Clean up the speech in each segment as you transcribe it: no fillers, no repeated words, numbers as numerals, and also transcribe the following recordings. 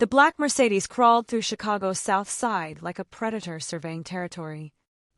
The black Mercedes crawled through Chicago's South Side like a predator surveying territory.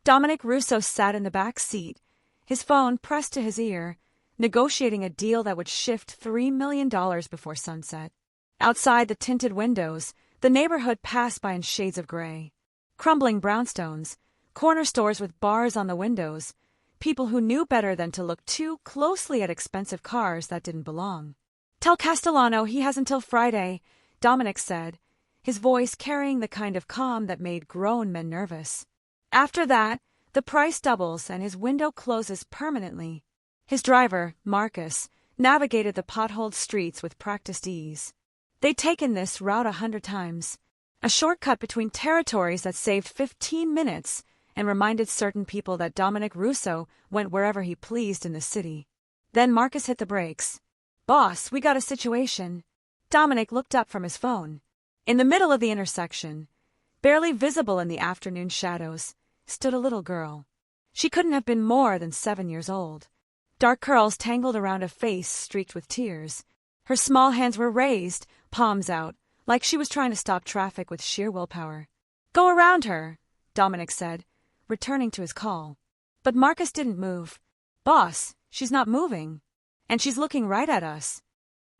Dominic Russo sat in the back seat, his phone pressed to his ear, negotiating a deal that would shift $3 million before sunset. Outside the tinted windows, the neighborhood passed by in shades of gray. Crumbling brownstones, corner stores with bars on the windows, people who knew better than to look too closely at expensive cars that didn't belong. "Tell Castellano he has until Friday," Dominic said, his voice carrying the kind of calm that made grown men nervous. "After that, the price doubles and his window closes permanently." His driver, Marcus, navigated the potholed streets with practiced ease. They'd taken this route 100 times, a shortcut between territories that saved 15 minutes and reminded certain people that Dominic Russo went wherever he pleased in the city. Then Marcus hit the brakes. "Boss, we got a situation." Dominic looked up from his phone. In the middle of the intersection, barely visible in the afternoon shadows, stood a little girl. She couldn't have been more than 7 years old. Dark curls tangled around a face streaked with tears. Her small hands were raised, palms out, like she was trying to stop traffic with sheer willpower. "Go around her," Dominic said, returning to his call. But Marcus didn't move. "Boss, she's not moving. And she's looking right at us."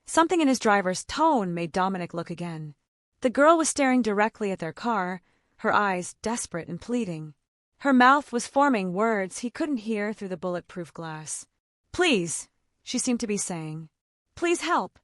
Something in his driver's tone made Dominic look again. The girl was staring directly at their car, her eyes desperate and pleading. Her mouth was forming words he couldn't hear through the bulletproof glass. "Please," she seemed to be saying. "Please help."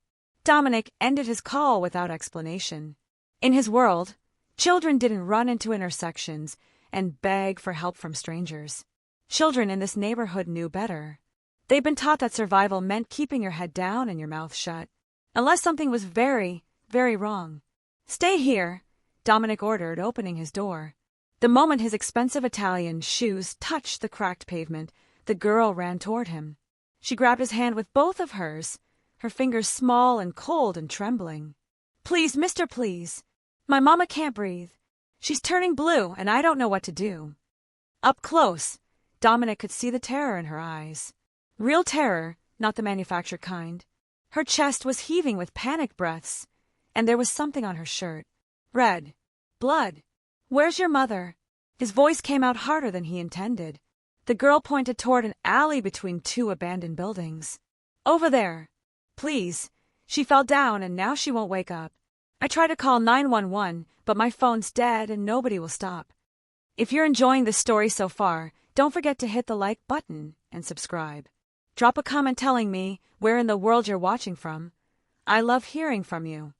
Dominic ended his call without explanation. In his world, children didn't run into intersections and beg for help from strangers. Children in this neighborhood knew better. They'd been taught that survival meant keeping your head down and your mouth shut, unless something was very, very wrong. "Stay here," Dominic ordered, opening his door. The moment his expensive Italian shoes touched the cracked pavement, the girl ran toward him. She grabbed his hand with both of hers, her fingers small and cold and trembling. "Please, mister, please. My mama can't breathe. She's turning blue, and I don't know what to do." Up close, Dominic could see the terror in her eyes. Real terror, not the manufactured kind. Her chest was heaving with panicked breaths, and there was something on her shirt. Red. Blood. "Where's your mother?" His voice came out harder than he intended. The girl pointed toward an alley between 2 abandoned buildings. "Over there. Please. She fell down and now she won't wake up. I tried to call 911, but my phone's dead and nobody will stop." If you're enjoying this story so far, don't forget to hit the like button and subscribe. Drop a comment telling me where in the world you're watching from. I love hearing from you.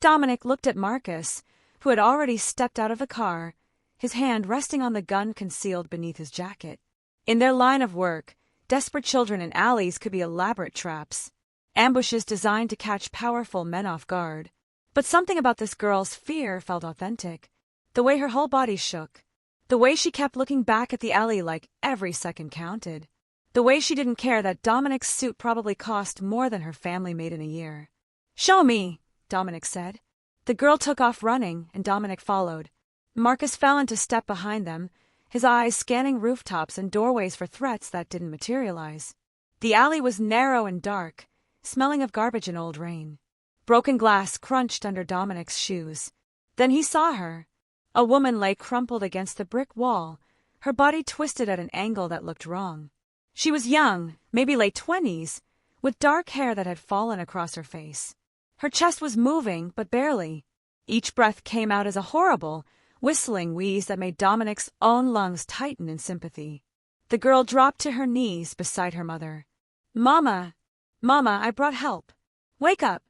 Dominic looked at Marcus, who had already stepped out of the car, his hand resting on the gun concealed beneath his jacket. In their line of work, desperate children in alleys could be elaborate traps, ambushes designed to catch powerful men off guard. But something about this girl's fear felt authentic. The way her whole body shook. The way she kept looking back at the alley like every second counted. The way she didn't care that Dominic's suit probably cost more than her family made in a year. "Show me," Dominic said. The girl took off running, and Dominic followed. Marcus fell into step behind them, his eyes scanning rooftops and doorways for threats that didn't materialize. The alley was narrow and dark, smelling of garbage and old rain. Broken glass crunched under Dominic's shoes. Then he saw her. A woman lay crumpled against the brick wall, her body twisted at an angle that looked wrong. She was young, maybe late 20s, with dark hair that had fallen across her face. Her chest was moving, but barely. Each breath came out as a horrible, whistling wheeze that made Dominic's own lungs tighten in sympathy. The girl dropped to her knees beside her mother. "Mama! Mama, I brought help. Wake up!"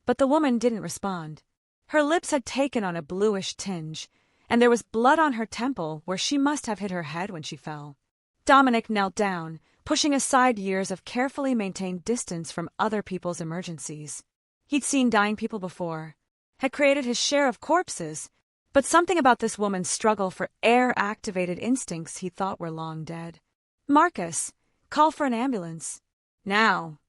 But the woman didn't respond. Her lips had taken on a bluish tinge, and there was blood on her temple where she must have hit her head when she fell. Dominic knelt down, pushing aside years of carefully maintained distance from other people's emergencies. He'd seen dying people before, had created his share of corpses, but something about this woman's struggle for air-activated instincts he thought were long dead. "Marcus, call for an ambulance." "Now."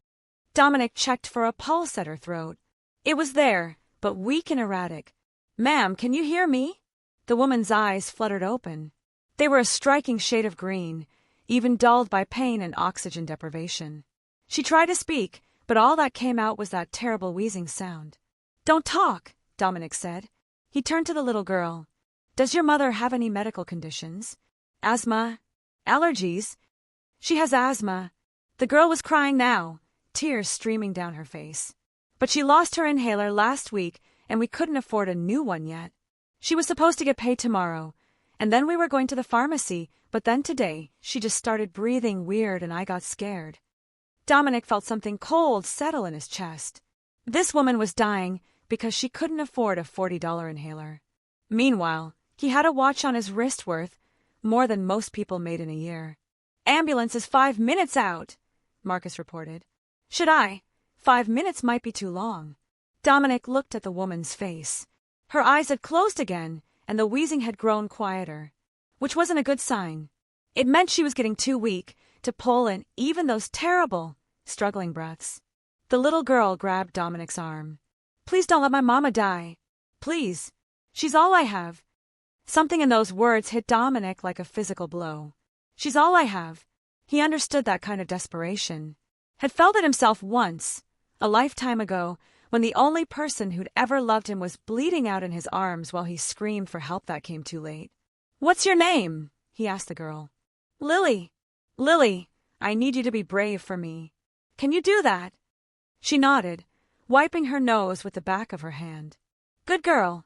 Dominic checked for a pulse at her throat. It was there, but weak and erratic. "Ma'am, can you hear me?" The woman's eyes fluttered open. They were a striking shade of green, even dulled by pain and oxygen deprivation. She tried to speak, but all that came out was that terrible wheezing sound. "Don't talk," Dominic said. He turned to the little girl. Does your mother have any medical conditions? Asthma? Allergies? She has asthma. The girl was crying now, tears streaming down her face. But she lost her inhaler last week, and we couldn't afford a new one yet. She was supposed to get paid tomorrow, and then we were going to the pharmacy, but then today, she just started breathing weird and I got scared. Dominic felt something cold settle in his chest. This woman was dying because she couldn't afford a $40 inhaler. Meanwhile, he had a watch on his wrist worth more than most people made in a year. Ambulance is 5 minutes out, Marcus reported. Should I? 5 minutes might be too long. Dominic looked at the woman's face. Her eyes had closed again, and the wheezing had grown quieter, which wasn't a good sign. It meant she was getting too weak to pull in even those terrible, struggling breaths. The little girl grabbed Dominic's arm. Please don't let my mama die. Please. She's all I have. Something in those words hit Dominic like a physical blow. She's all I have. He understood that kind of desperation. Had felt it himself once, a lifetime ago, when the only person who'd ever loved him was bleeding out in his arms while he screamed for help that came too late. What's your name? He asked the girl. Lily. Lily, I need you to be brave for me. Can you do that? She nodded, wiping her nose with the back of her hand. Good girl.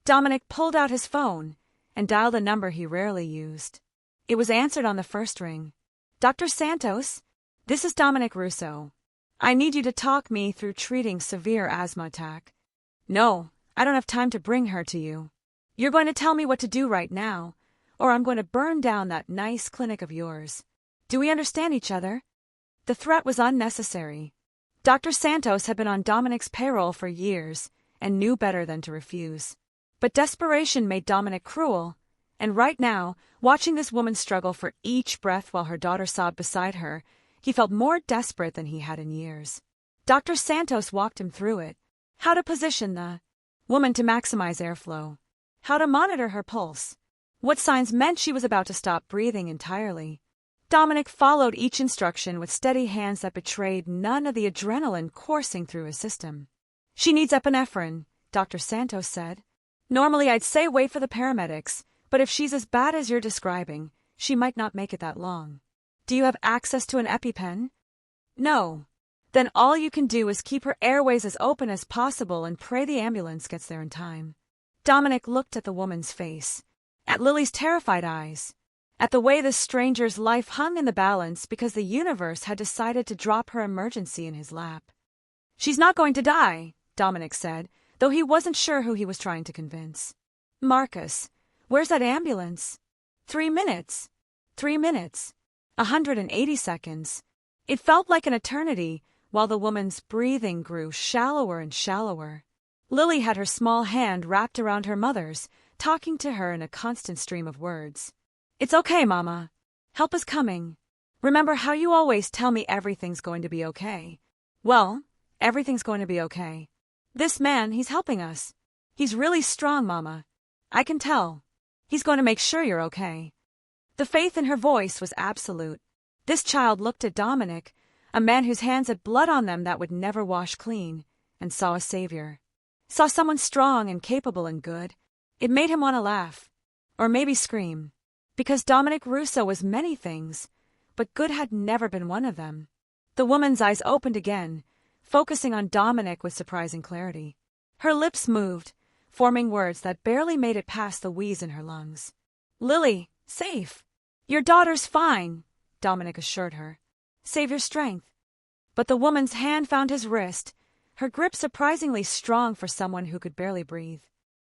Dominic pulled out his phone and dialed a number he rarely used. It was answered on the first ring. Dr. Santos, this is Dominic Russo. I need you to talk me through treating severe asthma attack. No, I don't have time to bring her to you. You're going to tell me what to do right now, or I'm going to burn down that nice clinic of yours. Do we understand each other? The threat was unnecessary. Dr. Santos had been on Dominic's payroll for years and knew better than to refuse. But desperation made Dominic cruel, and right now, watching this woman struggle for each breath while her daughter sobbed beside her, he felt more desperate than he had in years. Dr. Santos walked him through it. How to position the woman to maximize airflow. How to monitor her pulse. What signs meant she was about to stop breathing entirely. Dominic followed each instruction with steady hands that betrayed none of the adrenaline coursing through his system. She needs epinephrine, Dr. Santos said. Normally I'd say wait for the paramedics, but if she's as bad as you're describing, she might not make it that long. Do you have access to an EpiPen? No. Then all you can do is keep her airways as open as possible and pray the ambulance gets there in time. Dominic looked at the woman's face, at Lily's terrified eyes, at the way this stranger's life hung in the balance because the universe had decided to drop her emergency in his lap. She's not going to die, Dominic said, though he wasn't sure who he was trying to convince. Marcus, where's that ambulance? 3 minutes. 3 minutes. 180 seconds. It felt like an eternity, while the woman's breathing grew shallower and shallower. Lily had her small hand wrapped around her mother's, talking to her in a constant stream of words. It's okay, Mama. Help is coming. Remember how you always tell me everything's going to be okay. Well, everything's going to be okay. This man, he's helping us. He's really strong, Mama. I can tell. He's going to make sure you're okay. The faith in her voice was absolute. This child looked at Dominic, a man whose hands had blood on them that would never wash clean, and saw a savior. Saw someone strong and capable and good. It made him want to laugh. Or maybe scream. Because Dominic Russo was many things, but good had never been one of them. The woman's eyes opened again, focusing on Dominic with surprising clarity. Her lips moved, forming words that barely made it past the wheeze in her lungs. Lily, safe. Your daughter's fine, Dominic assured her. Save your strength. But the woman's hand found his wrist, her grip surprisingly strong for someone who could barely breathe.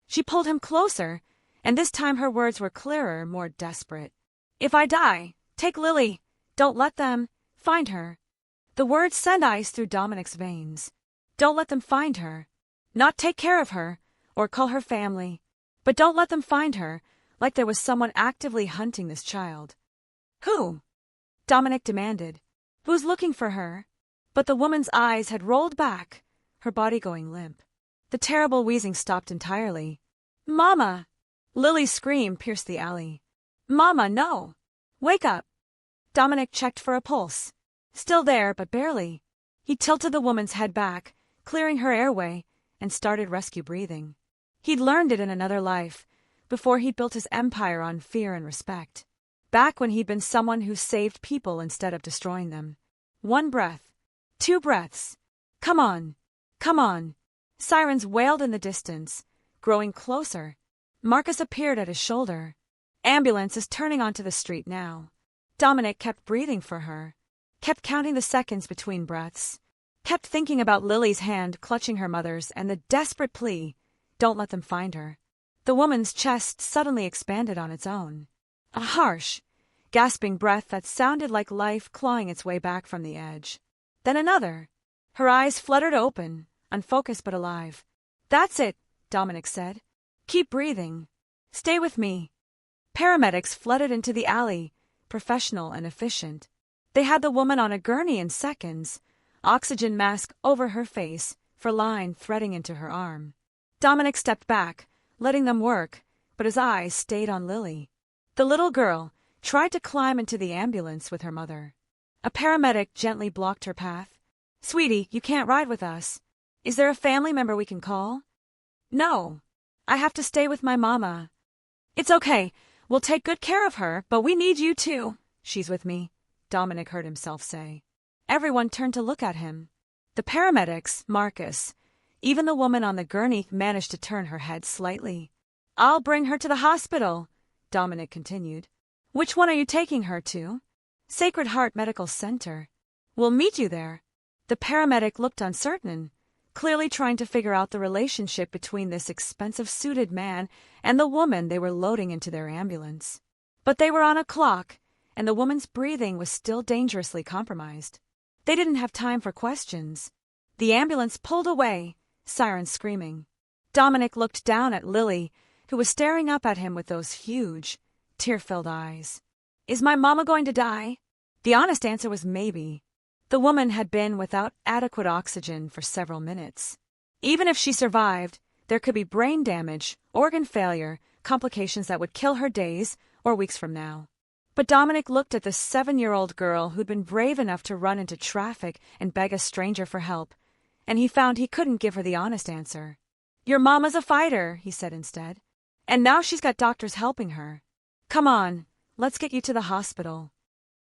She pulled him closer, and this time her words were clearer, more desperate. If I die, take Lily. Don't let them find her. The words sent ice through Dominic's veins. Don't let them find her. Not take care of her, or call her family. But don't let them find her, like there was someone actively hunting this child. Who? Dominic demanded. Who's looking for her? But the woman's eyes had rolled back, her body going limp. The terrible wheezing stopped entirely. Mama! Lily's scream pierced the alley. Mama, no! Wake up! Dominic checked for a pulse. Still there, but barely. He tilted the woman's head back, clearing her airway, and started rescue breathing. He'd learned it in another life, before he'd built his empire on fear and respect. Back when he'd been someone who saved people instead of destroying them. 1 breath. 2 breaths. Come on. Come on. Sirens wailed in the distance, growing closer. Marcus appeared at his shoulder. Ambulance is turning onto the street now. Dominic kept breathing for her, kept counting the seconds between breaths, kept thinking about Lily's hand clutching her mother's and the desperate plea, "Don't let them find her." The woman's chest suddenly expanded on its own. A harsh, gasping breath that sounded like life clawing its way back from the edge. Then another. Her eyes fluttered open, unfocused but alive. "That's it," Dominic said. "Keep breathing. Stay with me." Paramedics flooded into the alley, professional and efficient. They had the woman on a gurney in seconds, oxygen mask over her face, for line threading into her arm. Dominic stepped back, letting them work, but his eyes stayed on Lily. The little girl tried to climb into the ambulance with her mother. A paramedic gently blocked her path. "Sweetie, you can't ride with us. Is there a family member we can call?" "No. I have to stay with my mama." "It's okay. We'll take good care of her, but we need you too." "She's with me," Dominic heard himself say. Everyone turned to look at him. The paramedics, Marcus. Even the woman on the gurney managed to turn her head slightly. "I'll bring her to the hospital," Dominic continued. "Which one are you taking her to?" "Sacred Heart Medical Center." "We'll meet you there." The paramedic looked uncertain, clearly trying to figure out the relationship between this expensive-suited man and the woman they were loading into their ambulance. But they were on a clock, and the woman's breathing was still dangerously compromised. They didn't have time for questions. The ambulance pulled away, sirens screaming. Dominic looked down at Lily, who was staring up at him with those huge, tear-filled eyes. "Is my mama going to die?" The honest answer was maybe. The woman had been without adequate oxygen for several minutes. Even if she survived, there could be brain damage, organ failure, complications that would kill her days or weeks from now. But Dominic looked at the 7-year-old girl who'd been brave enough to run into traffic and beg a stranger for help, and he found he couldn't give her the honest answer. "Your mama's a fighter," he said instead. "And now she's got doctors helping her. Come on, let's get you to the hospital."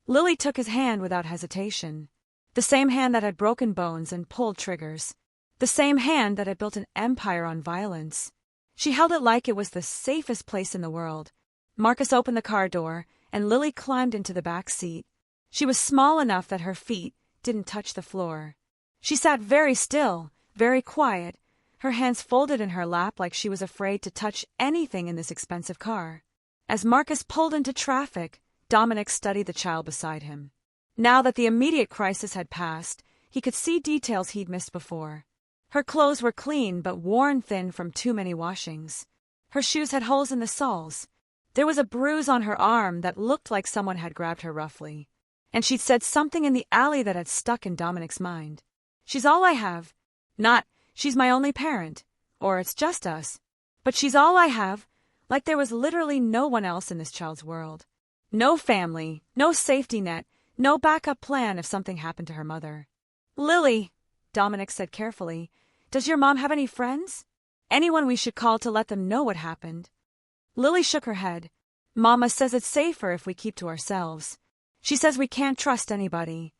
Lily took his hand without hesitation. The same hand that had broken bones and pulled triggers. The same hand that had built an empire on violence. She held it like it was the safest place in the world. Marcus opened the car door, and Lily climbed into the back seat. She was small enough that her feet didn't touch the floor. She sat very still, very quiet, her hands folded in her lap like she was afraid to touch anything in this expensive car. As Marcus pulled into traffic, Dominic studied the child beside him. Now that the immediate crisis had passed, he could see details he'd missed before. Her clothes were clean but worn thin from too many washings. Her shoes had holes in the soles. There was a bruise on her arm that looked like someone had grabbed her roughly. And she'd said something in the alley that had stuck in Dominic's mind. "She's all I have." Not, "She's my only parent," or "It's just us." But "She's all I have," like there was literally no one else in this child's world. No family, no safety net, no backup plan if something happened to her mother. "Lily," Dominic said carefully, "does your mom have any friends? Anyone we should call to let them know what happened?" Lily shook her head. "Mama says it's safer if we keep to ourselves. She says we can't trust anybody."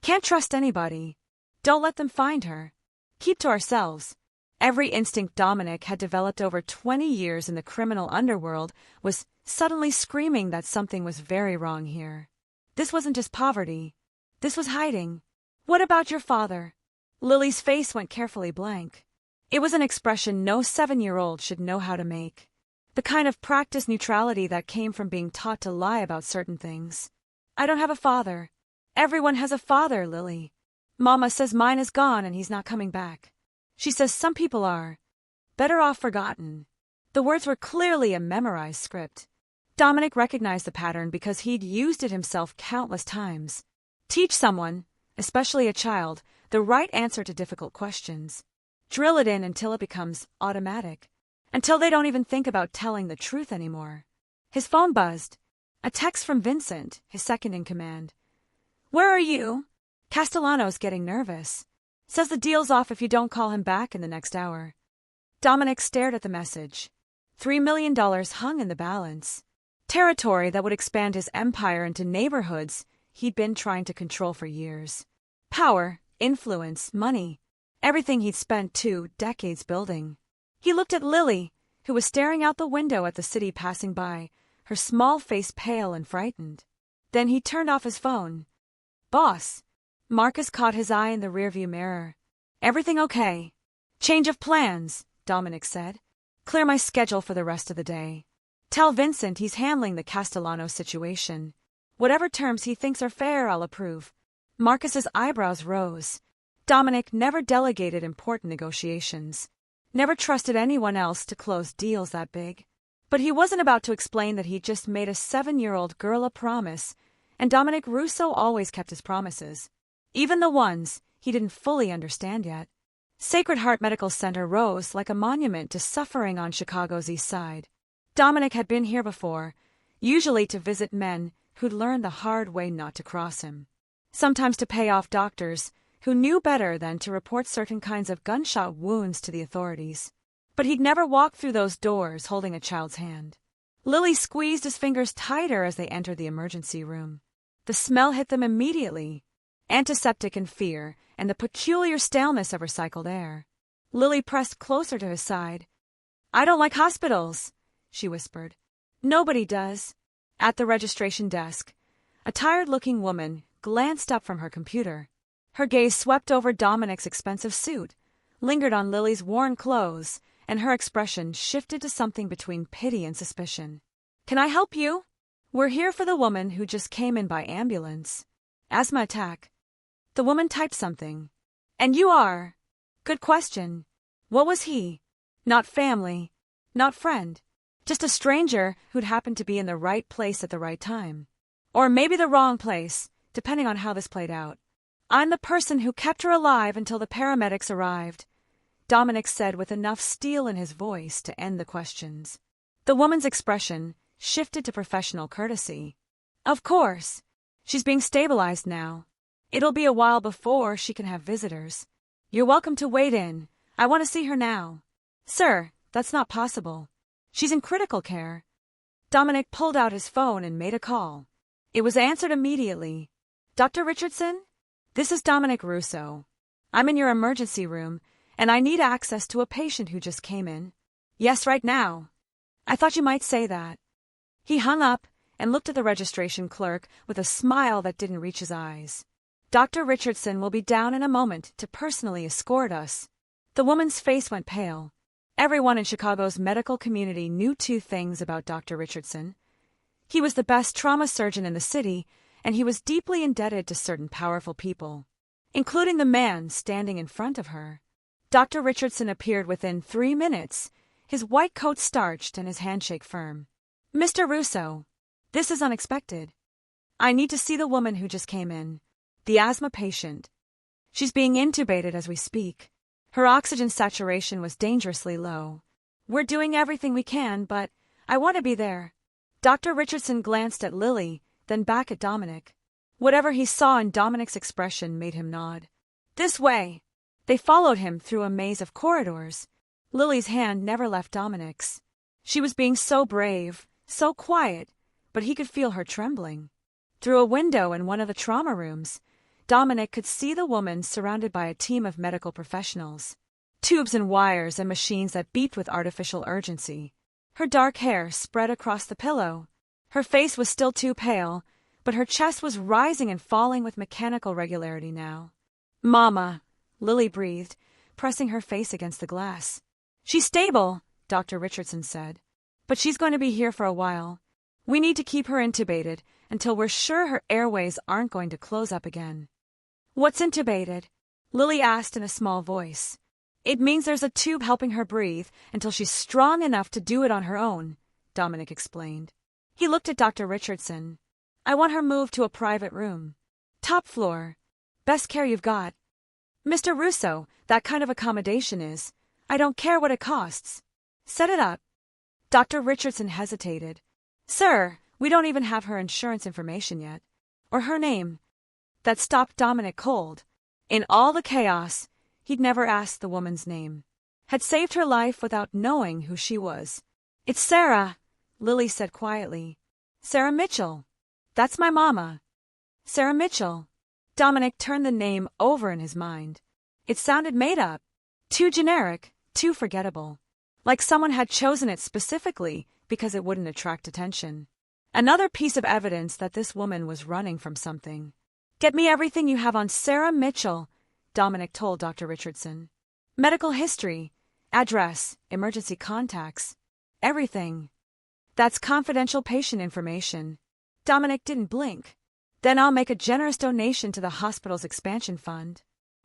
"Can't trust anybody. Don't let them find her. Keep to ourselves." Every instinct Dominic had developed over 20 years in the criminal underworld was suddenly screaming that something was very wrong here. This wasn't just poverty. This was hiding. "What about your father?" Lily's face went carefully blank. It was an expression no 7-year-old should know how to make. The kind of practiced neutrality that came from being taught to lie about certain things. "I don't have a father." "Everyone has a father, Lily. Mama says mine is gone and he's not coming back. She says some people are better off forgotten." The words were clearly a memorized script. Dominic recognized the pattern because he'd used it himself countless times. Teach someone, especially a child, the right answer to difficult questions. Drill it in until it becomes automatic. Until they don't even think about telling the truth anymore. His phone buzzed. A text from Vincent, his second in command. "Where are you?" "Castellano's getting nervous. Says the deal's off if you don't call him back in the next hour." Dominic stared at the message. $3 million hung in the balance. Territory that would expand his empire into neighborhoods he'd been trying to control for years. Power, influence, money. Everything he'd spent 2 decades building. He looked at Lily, who was staring out the window at the city passing by, her small face pale and frightened. Then he turned off his phone. "Boss." Marcus caught his eye in the rearview mirror. "Everything okay?" "Change of plans," Dominic said. "Clear my schedule for the rest of the day. Tell Vincent he's handling the Castellano situation. Whatever terms he thinks are fair, I'll approve." Marcus's eyebrows rose. Dominic never delegated important negotiations. Never trusted anyone else to close deals that big. But he wasn't about to explain that he'd just made a 7-year-old girl a promise, and Dominic Russo always kept his promises. Even the ones he didn't fully understand yet. Sacred Heart Medical Center rose like a monument to suffering on Chicago's east side. Dominic had been here before, usually to visit men who'd learned the hard way not to cross him. Sometimes to pay off doctors who knew better than to report certain kinds of gunshot wounds to the authorities. But he'd never walked through those doors holding a child's hand. Lily squeezed his fingers tighter as they entered the emergency room. The smell hit them immediately. Antiseptic and fear, and the peculiar staleness of recycled air. Lily pressed closer to his side. "I don't like hospitals," she whispered. "Nobody does." At the registration desk, a tired-looking woman glanced up from her computer. Her gaze swept over Dominic's expensive suit, lingered on Lily's worn clothes, and her expression shifted to something between pity and suspicion. "Can I help you?" "We're here for the woman who just came in by ambulance. Asthma attack." The woman typed something. "And you are?" "Good question. What was he?" "Not family. Not friend. Just a stranger who'd happened to be in the right place at the right time. Or maybe the wrong place, depending on how this played out. I'm the person who kept her alive until the paramedics arrived," Dominic said with enough steel in his voice to end the questions. The woman's expression shifted to professional courtesy. "Of course. She's being stabilized now. It'll be a while before she can have visitors. You're welcome to wait in. I want to see her now." "Sir, that's not possible. She's in critical care." Dominic pulled out his phone and made a call. It was answered immediately. "Dr. Richardson? This is Dominic Russo. I'm in your emergency room, and I need access to a patient who just came in." "Yes, right now." "I thought you might say that." He hung up and looked at the registration clerk with a smile that didn't reach his eyes. "Dr. Richardson will be down in a moment to personally escort us." The woman's face went pale. Everyone in Chicago's medical community knew 2 things about Dr. Richardson. He was the best trauma surgeon in the city, and he was deeply indebted to certain powerful people, including the man standing in front of her. Dr. Richardson appeared within 3 minutes, his white coat starched and his handshake firm. "Mr. Russo, this is unexpected. I need to see the woman who just came in, the asthma patient. She's being intubated as we speak. Her oxygen saturation was dangerously low. We're doing everything we can, but I want to be there." Dr. Richardson glanced at Lily, then back at Dominic. Whatever he saw in Dominic's expression made him nod. "This way." They followed him through a maze of corridors. Lily's hand never left Dominic's. She was being so brave, so quiet, but he could feel her trembling. Through a window in one of the trauma rooms, Dominic could see the woman surrounded by a team of medical professionals. Tubes and wires and machines that beeped with artificial urgency. Her dark hair spread across the pillow. Her face was still too pale, but her chest was rising and falling with mechanical regularity now. "Mama," Lily breathed, pressing her face against the glass. "She's stable," Dr. Richardson said, "but she's going to be here for a while. We need to keep her intubated until we're sure her airways aren't going to close up again." "What's intubated?" Lily asked in a small voice. "It means there's a tube helping her breathe until she's strong enough to do it on her own," Dominic explained. He looked at Dr. Richardson. "I want her moved to a private room. Top floor. Best care you've got." "Mr. Russo, that kind of accommodation is. I don't care what it costs. Set it up." Dr. Richardson hesitated. "Sir, we don't even have her insurance information yet. Or her name." That stopped Dominic cold. In all the chaos, he'd never asked the woman's name. had saved her life without knowing who she was. "It's Sarah," Lily said quietly. "Sarah Mitchell. That's my mama." Sarah Mitchell. Dominic turned the name over in his mind. It sounded made up. Too generic, too forgettable. Like someone had chosen it specifically because it wouldn't attract attention. Another piece of evidence that this woman was running from something. "Get me everything you have on Sarah Mitchell," Dominic told Dr. Richardson. "Medical history, address, emergency contacts, everything. That's confidential patient information." Dominic didn't blink. "Then I'll make a generous donation to the hospital's expansion fund."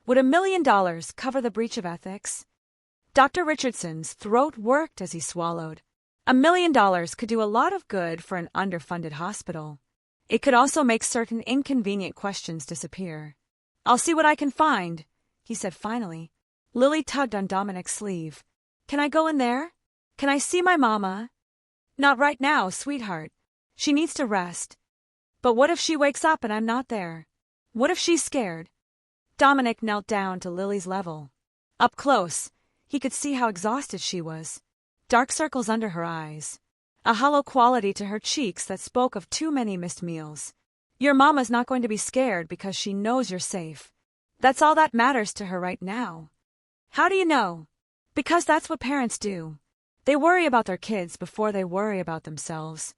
Would $1 million cover the breach of ethics? Dr. Richardson's throat worked as he swallowed. $1 million could do a lot of good for an underfunded hospital. It could also make certain inconvenient questions disappear. "I'll see what I can find," he said finally. Lily tugged on Dominic's sleeve. "Can I go in there? Can I see my mama?" "Not right now, sweetheart. She needs to rest." "But what if she wakes up and I'm not there? What if she's scared?" Dominic knelt down to Lily's level. Up close, he could see how exhausted she was. Dark circles under her eyes. A hollow quality to her cheeks that spoke of too many missed meals. "Your mama's not going to be scared because she knows you're safe. That's all that matters to her right now." "How do you know?" "Because that's what parents do. They worry about their kids before they worry about themselves."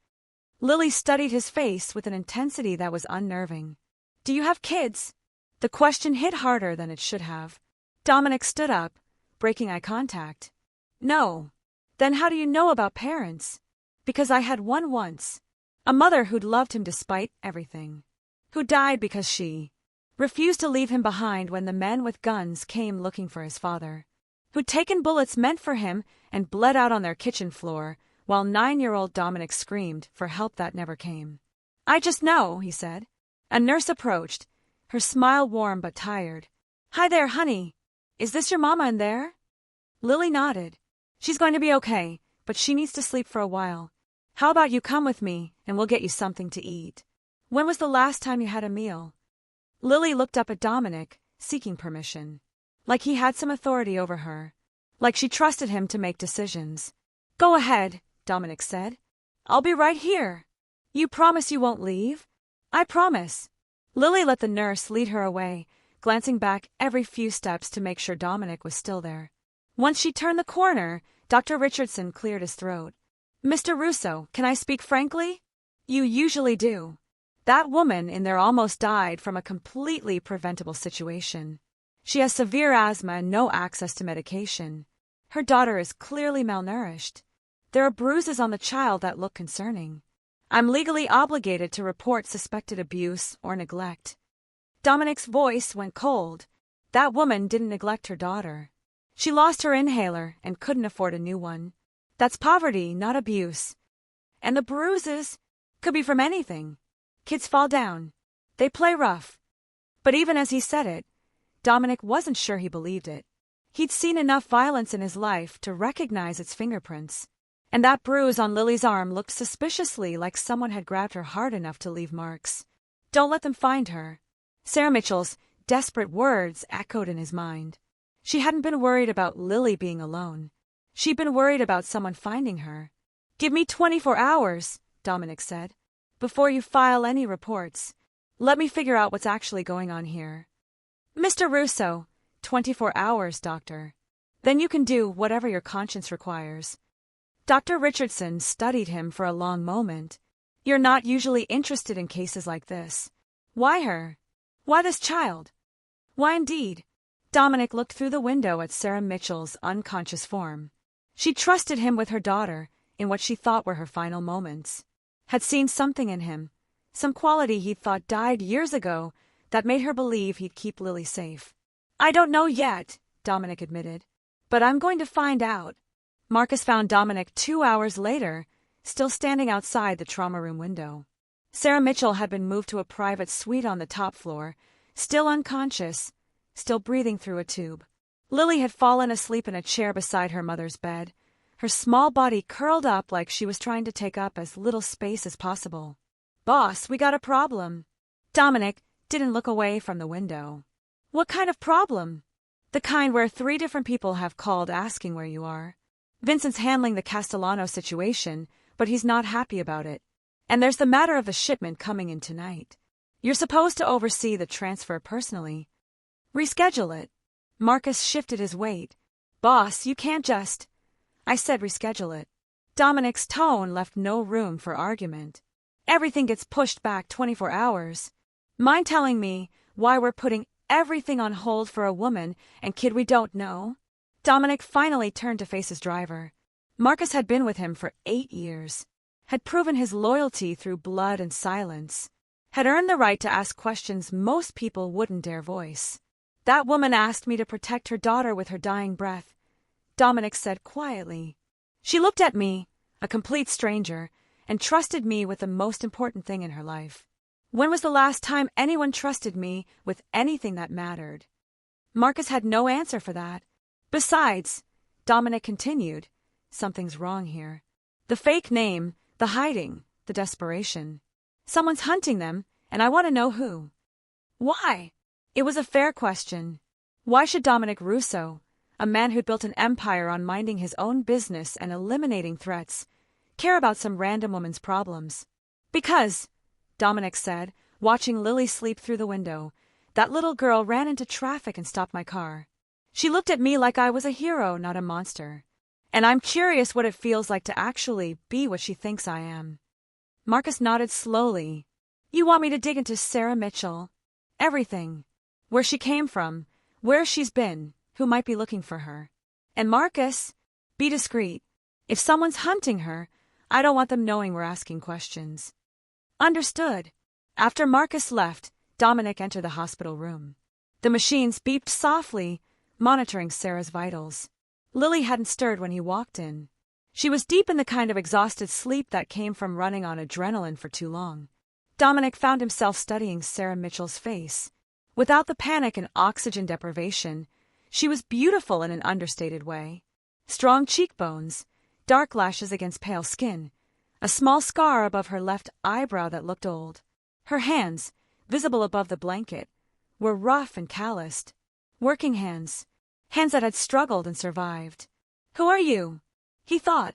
Lily studied his face with an intensity that was unnerving. "Do you have kids?" The question hit harder than it should have. Dominic stood up, breaking eye contact. "No." "Then how do you know about parents?" "Because I had one once. A mother who'd loved him despite everything. Who died because she refused to leave him behind when the men with guns came looking for his father. Who'd taken bullets meant for him and bled out on their kitchen floor while 9-year-old Dominic screamed for help that never came." "I just know," he said. A nurse approached, her smile warm but tired. "Hi there, honey. Is this your mama in there?" Lily nodded. "She's going to be okay, but she needs to sleep for a while. How about you come with me and we'll get you something to eat?" "When was the last time you had a meal?" Lily looked up at Dominic, seeking permission. Like he had some authority over her. Like she trusted him to make decisions. "Go ahead," Dominic said. "I'll be right here." "You promise you won't leave?" "I promise." Lily let the nurse lead her away, glancing back every few steps to make sure Dominic was still there. Once she turned the corner, Dr. Richardson cleared his throat. "Mr. Russo, can I speak frankly?" "You usually do. That woman in there almost died from a completely preventable situation. She has severe asthma and no access to medication. Her daughter is clearly malnourished. There are bruises on the child that look concerning. I'm legally obligated to report suspected abuse or neglect." Dominic's voice went cold. That woman didn't neglect her daughter. She lost her inhaler and couldn't afford a new one. That's poverty, not abuse. And the bruises could be from anything. Kids fall down. They play rough. But even as he said it, Dominic wasn't sure he believed it. He'd seen enough violence in his life to recognize its fingerprints. And that bruise on Lily's arm looked suspiciously like someone had grabbed her hard enough to leave marks. "Don't let them find her." Sarah Mitchell's desperate words echoed in his mind. She hadn't been worried about Lily being alone. She'd been worried about someone finding her. "Give me 24 hours, Dominic said, "before you file any reports. Let me figure out what's actually going on here." "Mr. Russo, 24 hours, doctor. Then you can do whatever your conscience requires." Dr. Richardson studied him for a long moment. "You're not usually interested in cases like this. Why her? Why this child?" "Why indeed?" Dominic looked through the window at Sarah Mitchell's unconscious form. She trusted him with her daughter in what she thought were her final moments. Had seen something in him, some quality he'd thought died years ago that made her believe he'd keep Lily safe. "I don't know yet," Dominic admitted. "But I'm going to find out." Marcus found Dominic 2 hours later, still standing outside the trauma room window. Sarah Mitchell had been moved to a private suite on the top floor, still unconscious, still breathing through a tube. Lily had fallen asleep in a chair beside her mother's bed, her small body curled up like she was trying to take up as little space as possible. "Boss, we got a problem." Dominic didn't look away from the window. "What kind of problem?" The kind where 3 different people have called asking where you are. Vincent's handling the Castellano situation, but he's not happy about it. And there's the matter of the shipment coming in tonight. You're supposed to oversee the transfer personally. Reschedule it. Marcus shifted his weight. Boss, you can't just... I said reschedule it. Dominic's tone left no room for argument. Everything gets pushed back 24 hours. Mind telling me why we're putting everything on hold for a woman and kid we don't know? Dominic finally turned to face his driver. Marcus had been with him for 8 years, had proven his loyalty through blood and silence, had earned the right to ask questions most people wouldn't dare voice. That woman asked me to protect her daughter with her dying breath, Dominic said quietly. She looked at me, a complete stranger, and trusted me with the most important thing in her life. When was the last time anyone trusted me with anything that mattered? Marcus had no answer for that. Besides, Dominic continued, something's wrong here. The fake name, the hiding, the desperation. Someone's hunting them, and I want to know who. Why? It was a fair question. Why should Dominic Russo, a man who'd built an empire on minding his own business and eliminating threats, care about some random woman's problems? Because, Dominic said, watching Lily sleep through the window, that little girl ran into traffic and stopped my car. She looked at me like I was a hero, not a monster. And I'm curious what it feels like to actually be what she thinks I am. Marcus nodded slowly. You want me to dig into Sarah Mitchell? Everything. Where she came from, where she's been, who might be looking for her. And Marcus, be discreet. If someone's hunting her, I don't want them knowing we're asking questions. Understood. After Marcus left, Dominic entered the hospital room. The machines beeped softly, monitoring Sarah's vitals. Lily hadn't stirred when he walked in. She was deep in the kind of exhausted sleep that came from running on adrenaline for too long. Dominic found himself studying Sarah Mitchell's face. Without the panic and oxygen deprivation, she was beautiful in an understated way. Strong cheekbones, dark lashes against pale skin, a small scar above her left eyebrow that looked old. Her hands, visible above the blanket, were rough and calloused. Working hands, hands that had struggled and survived. Who are you? He thought.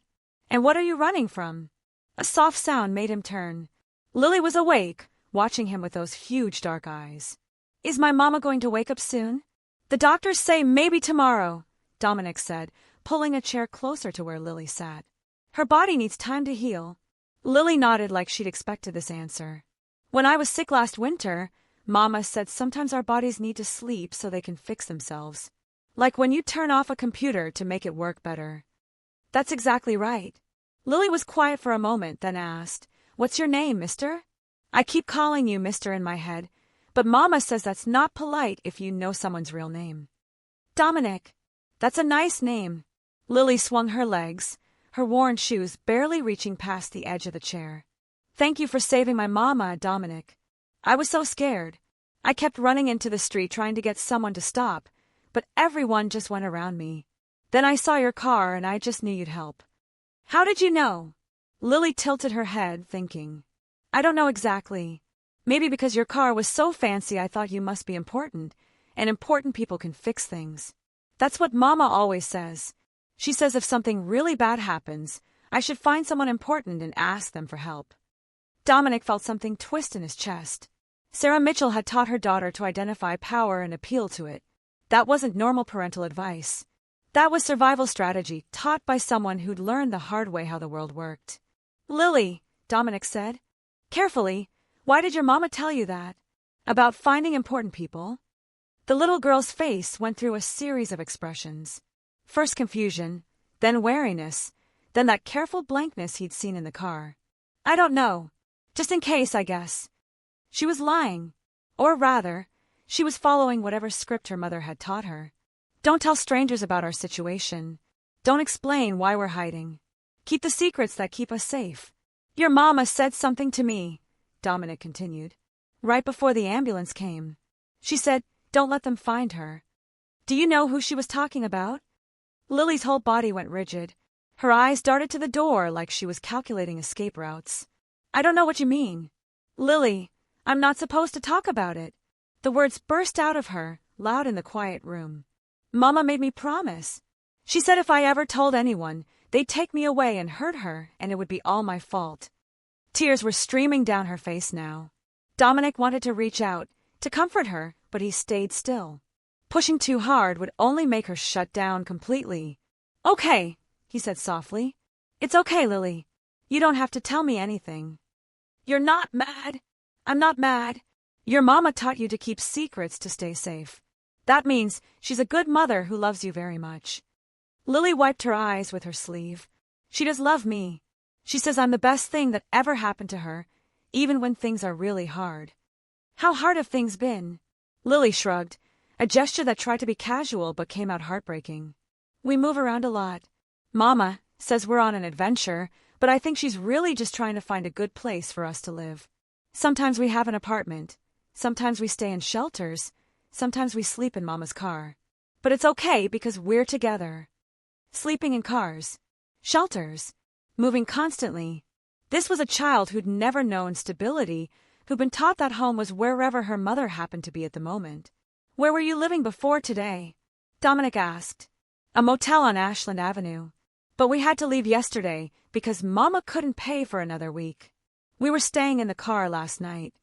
And what are you running from? A soft sound made him turn. Lily was awake, watching him with those huge dark eyes. Is my mama going to wake up soon? The doctors say maybe tomorrow, Dominic said, pulling a chair closer to where Lily sat. Her body needs time to heal. Lily nodded like she'd expected this answer. When I was sick last winter, Mama said sometimes our bodies need to sleep so they can fix themselves. Like when you turn off a computer to make it work better. That's exactly right. Lily was quiet for a moment, then asked, What's your name, mister? I keep calling you mister in my head, but Mama says that's not polite if you know someone's real name. Dominic. That's a nice name. Lily swung her legs, her worn shoes barely reaching past the edge of the chair. Thank you for saving my mama, Dominic. I was so scared. I kept running into the street trying to get someone to stop, but everyone just went around me. Then I saw your car and I just knew you'd help. How did you know? Lily tilted her head, thinking. I don't know exactly. Maybe because your car was so fancy I thought you must be important, and important people can fix things. That's what Mama always says. She says if something really bad happens, I should find someone important and ask them for help. Dominic felt something twist in his chest. Sarah Mitchell had taught her daughter to identify power and appeal to it. That wasn't normal parental advice. That was survival strategy taught by someone who'd learned the hard way how the world worked. Lily, Dominic said. Carefully, why did your mama tell you that? About finding important people? The little girl's face went through a series of expressions. First confusion, then wariness, then that careful blankness he'd seen in the car. I don't know. Just in case, I guess. She was lying. Or rather, she was following whatever script her mother had taught her. Don't tell strangers about our situation. Don't explain why we're hiding. Keep the secrets that keep us safe. Your mama said something to me, Dominic continued, right before the ambulance came. She said, don't let them find her. Do you know who she was talking about? Lily's whole body went rigid. Her eyes darted to the door like she was calculating escape routes. I don't know what you mean. Lily, I'm not supposed to talk about it. The words burst out of her, loud in the quiet room. Mama made me promise. She said if I ever told anyone, they'd take me away and hurt her, and it would be all my fault. Tears were streaming down her face now. Dominic wanted to reach out, to comfort her, but he stayed still. Pushing too hard would only make her shut down completely. Okay, he said softly. It's okay, Lily. You don't have to tell me anything. You're not mad. I'm not mad. Your mama taught you to keep secrets to stay safe. That means she's a good mother who loves you very much. Lily wiped her eyes with her sleeve. She does love me. She says I'm the best thing that ever happened to her, even when things are really hard. How hard have things been? Lily shrugged, a gesture that tried to be casual but came out heartbreaking. We move around a lot. Mama says we're on an adventure, but I think she's really just trying to find a good place for us to live. Sometimes we have an apartment. Sometimes we stay in shelters. Sometimes we sleep in Mama's car. But it's okay because we're together. Sleeping in cars. Shelters. Moving constantly. This was a child who'd never known stability, who'd been taught that home was wherever her mother happened to be at the moment. Where were you living before today? Dominic asked. A motel on Ashland Avenue. But we had to leave yesterday because Mama couldn't pay for another week. We were staying in the car last night.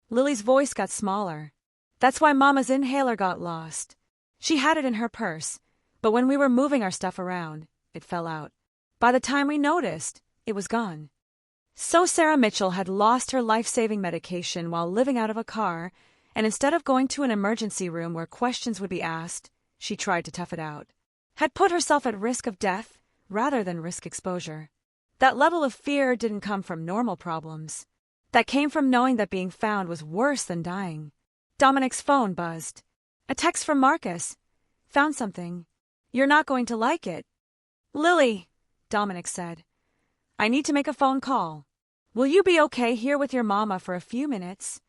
Lily's voice got smaller. That's why Mama's inhaler got lost. She had it in her purse, but when we were moving our stuff around, it fell out. By the time we noticed, it was gone. So Sarah Mitchell had lost her life-saving medication while living out of a car, and instead of going to an emergency room where questions would be asked, she tried to tough it out. Had put herself at risk of death rather than risk exposure. That level of fear didn't come from normal problems. That came from knowing that being found was worse than dying. Dominic's phone buzzed. A text from Marcus. Found something. You're not going to like it. Lily, Dominic said. I need to make a phone call. Will you be okay here with your mama for a few minutes?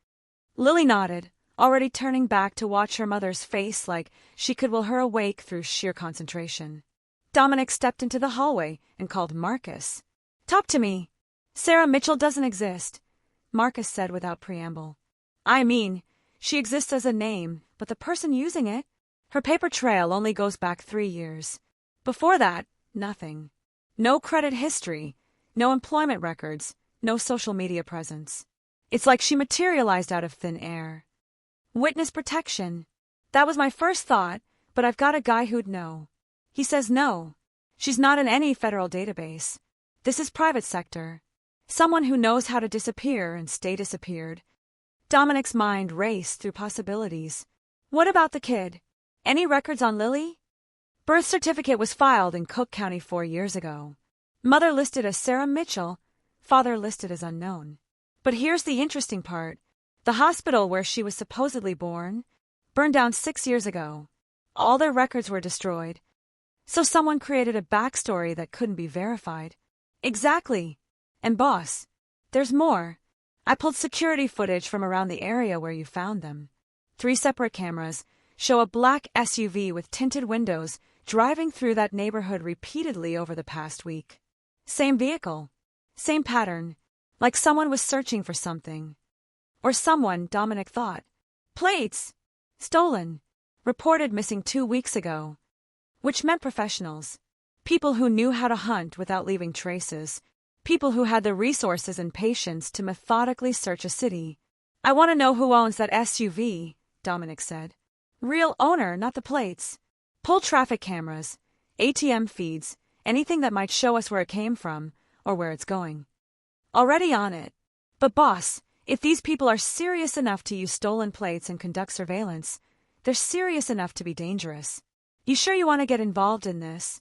Lily nodded, already turning back to watch her mother's face like she could will her awake through sheer concentration. Dominic stepped into the hallway and called Marcus. Talk to me. Sarah Mitchell doesn't exist, Marcus said without preamble. I mean, she exists as a name, but the person using it, her paper trail only goes back 3 years. Before that, nothing. No credit history, no employment records, no social media presence. It's like she materialized out of thin air. Witness protection. That was my first thought, but I've got a guy who'd know. He says no. She's not in any federal database. This is private sector. Someone who knows how to disappear and stay disappeared. Dominic's mind raced through possibilities. What about the kid? Any records on Lily? Birth certificate was filed in Cook County 4 years ago. Mother listed as Sarah Mitchell, father listed as unknown. But here's the interesting part. The hospital where she was supposedly born burned down 6 years ago. All their records were destroyed. So someone created a backstory that couldn't be verified. Exactly. And boss, there's more. I pulled security footage from around the area where you found them. 3 separate cameras show a black SUV with tinted windows driving through that neighborhood repeatedly over the past week. Same vehicle. Same pattern. Like someone was searching for something. Or someone, Dominic thought. Plates! Stolen. Reported missing 2 weeks ago. Which meant professionals. People who knew how to hunt without leaving traces. People who had the resources and patience to methodically search a city. I want to know who owns that SUV, Dominic said. Real owner, not the plates. Pull traffic cameras, ATM feeds, anything that might show us where it came from, or where it's going. Already on it. But boss, if these people are serious enough to use stolen plates and conduct surveillance, they're serious enough to be dangerous. You sure you want to get involved in this?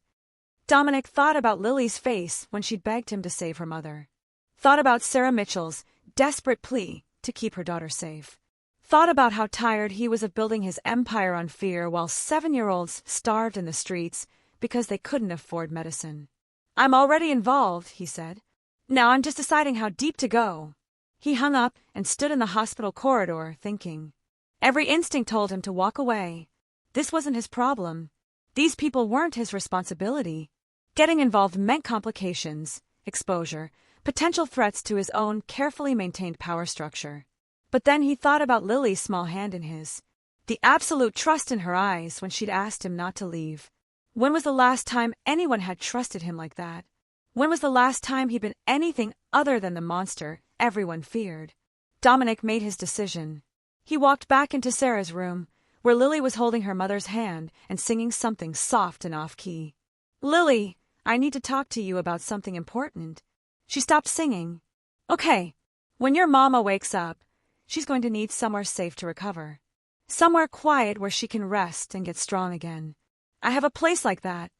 Dominic thought about Lily's face when she'd begged him to save her mother. Thought about Sarah Mitchell's desperate plea to keep her daughter safe. Thought about how tired he was of building his empire on fear while 7-year-olds starved in the streets because they couldn't afford medicine. I'm already involved, he said. Now I'm just deciding how deep to go. He hung up and stood in the hospital corridor, thinking. Every instinct told him to walk away. This wasn't his problem. These people weren't his responsibility. Getting involved meant complications, exposure, potential threats to his own carefully maintained power structure. But then he thought about Lily's small hand in his. the absolute trust in her eyes when she'd asked him not to leave. When was the last time anyone had trusted him like that? When was the last time he'd been anything other than the monster everyone feared? Dominic made his decision. He walked back into Sarah's room, where Lily was holding her mother's hand and singing something soft and off-key. "Lily, I need to talk to you about something important." She stopped singing. "Okay, when your mama wakes up, she's going to need somewhere safe to recover. Somewhere quiet where she can rest and get strong again. I have a place like that."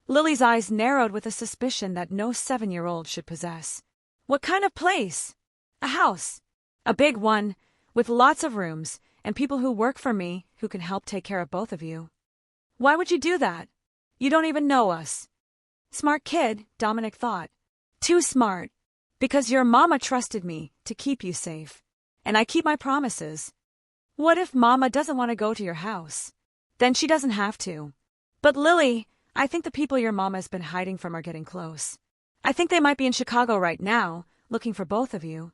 Lily's eyes narrowed with a suspicion that no 7-year-old should possess. "What kind of place?" "A house. A big one, with lots of rooms, and people who work for me who can help take care of both of you." "Why would you do that? You don't even know us." Smart kid, Dominic thought. Too smart. Because your mama trusted me to keep you safe. And I keep my promises. What if mama doesn't want to go to your house? Then she doesn't have to. But Lily, I think the people your mama's been hiding from are getting close. I think they might be in Chicago right now, looking for both of you.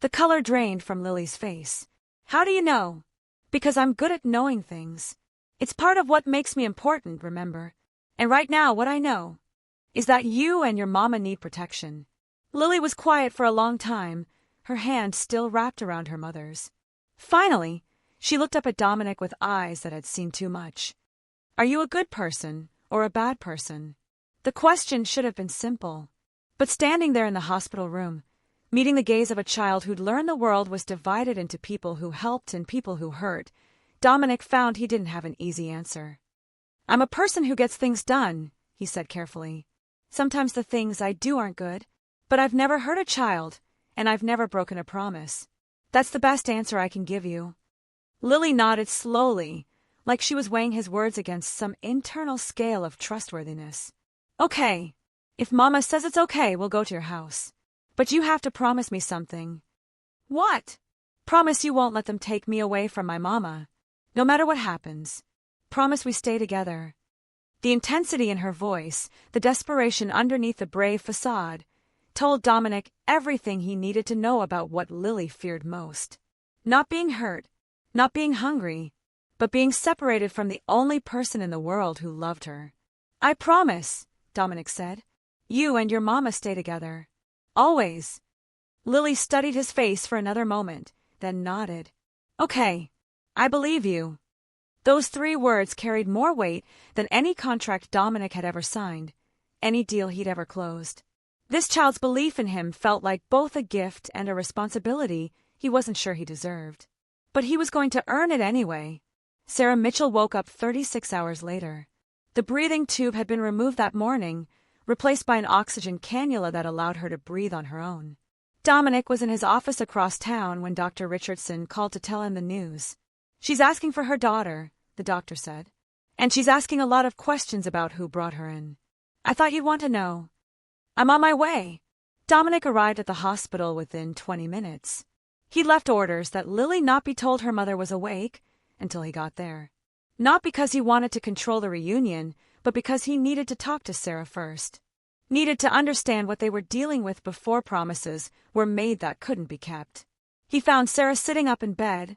The color drained from Lily's face. "How do you know?" "Because I'm good at knowing things. It's part of what makes me important, remember? And right now what I know is that you and your mama need protection." Lily was quiet for a long time, her hand still wrapped around her mother's. Finally, she looked up at Dominic with eyes that had seen too much. "Are you a good person or a bad person?" The question should have been simple. But standing there in the hospital room, meeting the gaze of a child who'd learned the world was divided into people who helped and people who hurt, Dominic found he didn't have an easy answer. "I'm a person who gets things done," he said carefully. "Sometimes the things I do aren't good, but I've never hurt a child, and I've never broken a promise. That's the best answer I can give you." Lily nodded slowly, like she was weighing his words against some internal scale of trustworthiness. "Okay. If Mama says it's okay, we'll go to your house. But you have to promise me something." "What?" "Promise you won't let them take me away from my mama, no matter what happens. Promise we stay together." The intensity in her voice, the desperation underneath the brave facade, told Dominic everything he needed to know about what Lily feared most. Not being hurt, not being hungry, but being separated from the only person in the world who loved her. "I promise," Dominic said. "You and your mama stay together. Always." Lily studied his face for another moment, then nodded. "Okay, I believe you." Those 3 words carried more weight than any contract Dominic had ever signed, any deal he'd ever closed. This child's belief in him felt like both a gift and a responsibility he wasn't sure he deserved. But he was going to earn it anyway. Sarah Mitchell woke up 36 hours later. The breathing tube had been removed that morning, replaced by an oxygen cannula that allowed her to breathe on her own. Dominic was in his office across town when Dr. Richardson called to tell him the news. "She's asking for her daughter," the doctor said. "And she's asking a lot of questions about who brought her in. I thought you'd want to know." "I'm on my way." Dominic arrived at the hospital within 20 minutes. He left orders that Lily not be told her mother was awake until he got there. Not because he wanted to control the reunion, but because he needed to talk to Sarah first. Needed to understand what they were dealing with before promises were made that couldn't be kept. He found Sarah sitting up in bed,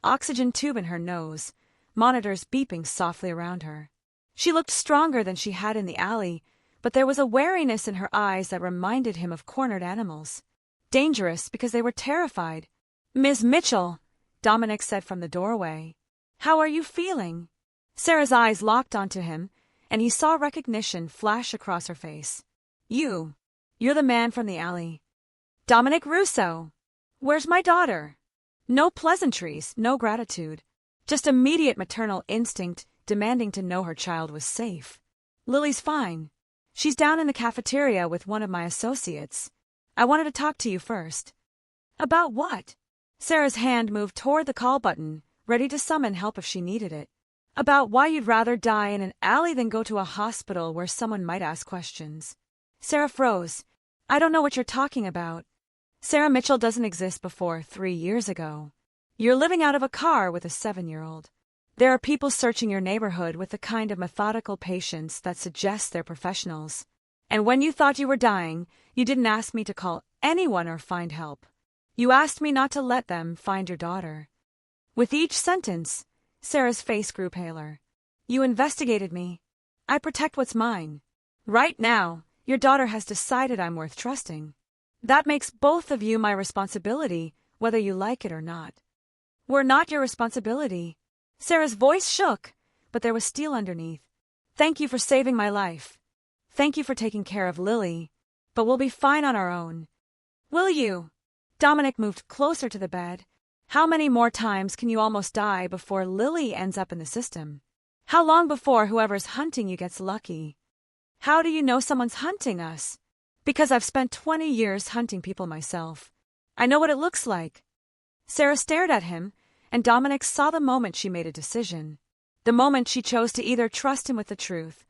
oxygen tube in her nose, monitors beeping softly around her. She looked stronger than she had in the alley, but there was a wariness in her eyes that reminded him of cornered animals. Dangerous because they were terrified. "Ms. Mitchell," Dominic said from the doorway. "How are you feeling?" Sarah's eyes locked onto him, and he saw recognition flash across her face. You're the man from the alley." "Dominic Russo. Where's my daughter?" No pleasantries, no gratitude. Just immediate maternal instinct demanding to know her child was safe. "Lily's fine. She's down in the cafeteria with one of my associates. I wanted to talk to you first." "About what?" Sarah's hand moved toward the call button, ready to summon help if she needed it. "About why you'd rather die in an alley than go to a hospital where someone might ask questions." Sarah froze. "I don't know what you're talking about. Sarah Mitchell doesn't exist before 3 years ago. You're living out of a car with a 7-year-old. There are people searching your neighborhood with the kind of methodical patience that suggests they're professionals. And when you thought you were dying, you didn't ask me to call anyone or find help. You asked me not to let them find your daughter." With each sentence, Sarah's face grew paler. You investigated me. I protect what's mine. Right now, your daughter has decided I'm worth trusting. That makes both of you my responsibility, whether you like it or not. We're not your responsibility. Sarah's voice shook, but there was steel underneath. Thank you for saving my life. Thank you for taking care of Lily, but we'll be fine on our own. Will you? Dominic moved closer to the bed. How many more times can you almost die before Lily ends up in the system? How long before whoever's hunting you gets lucky? How do you know someone's hunting us? Because I've spent 20 years hunting people myself. I know what it looks like. Sarah stared at him, and Dominic saw the moment she made a decision. The moment she chose to either trust him with the truth,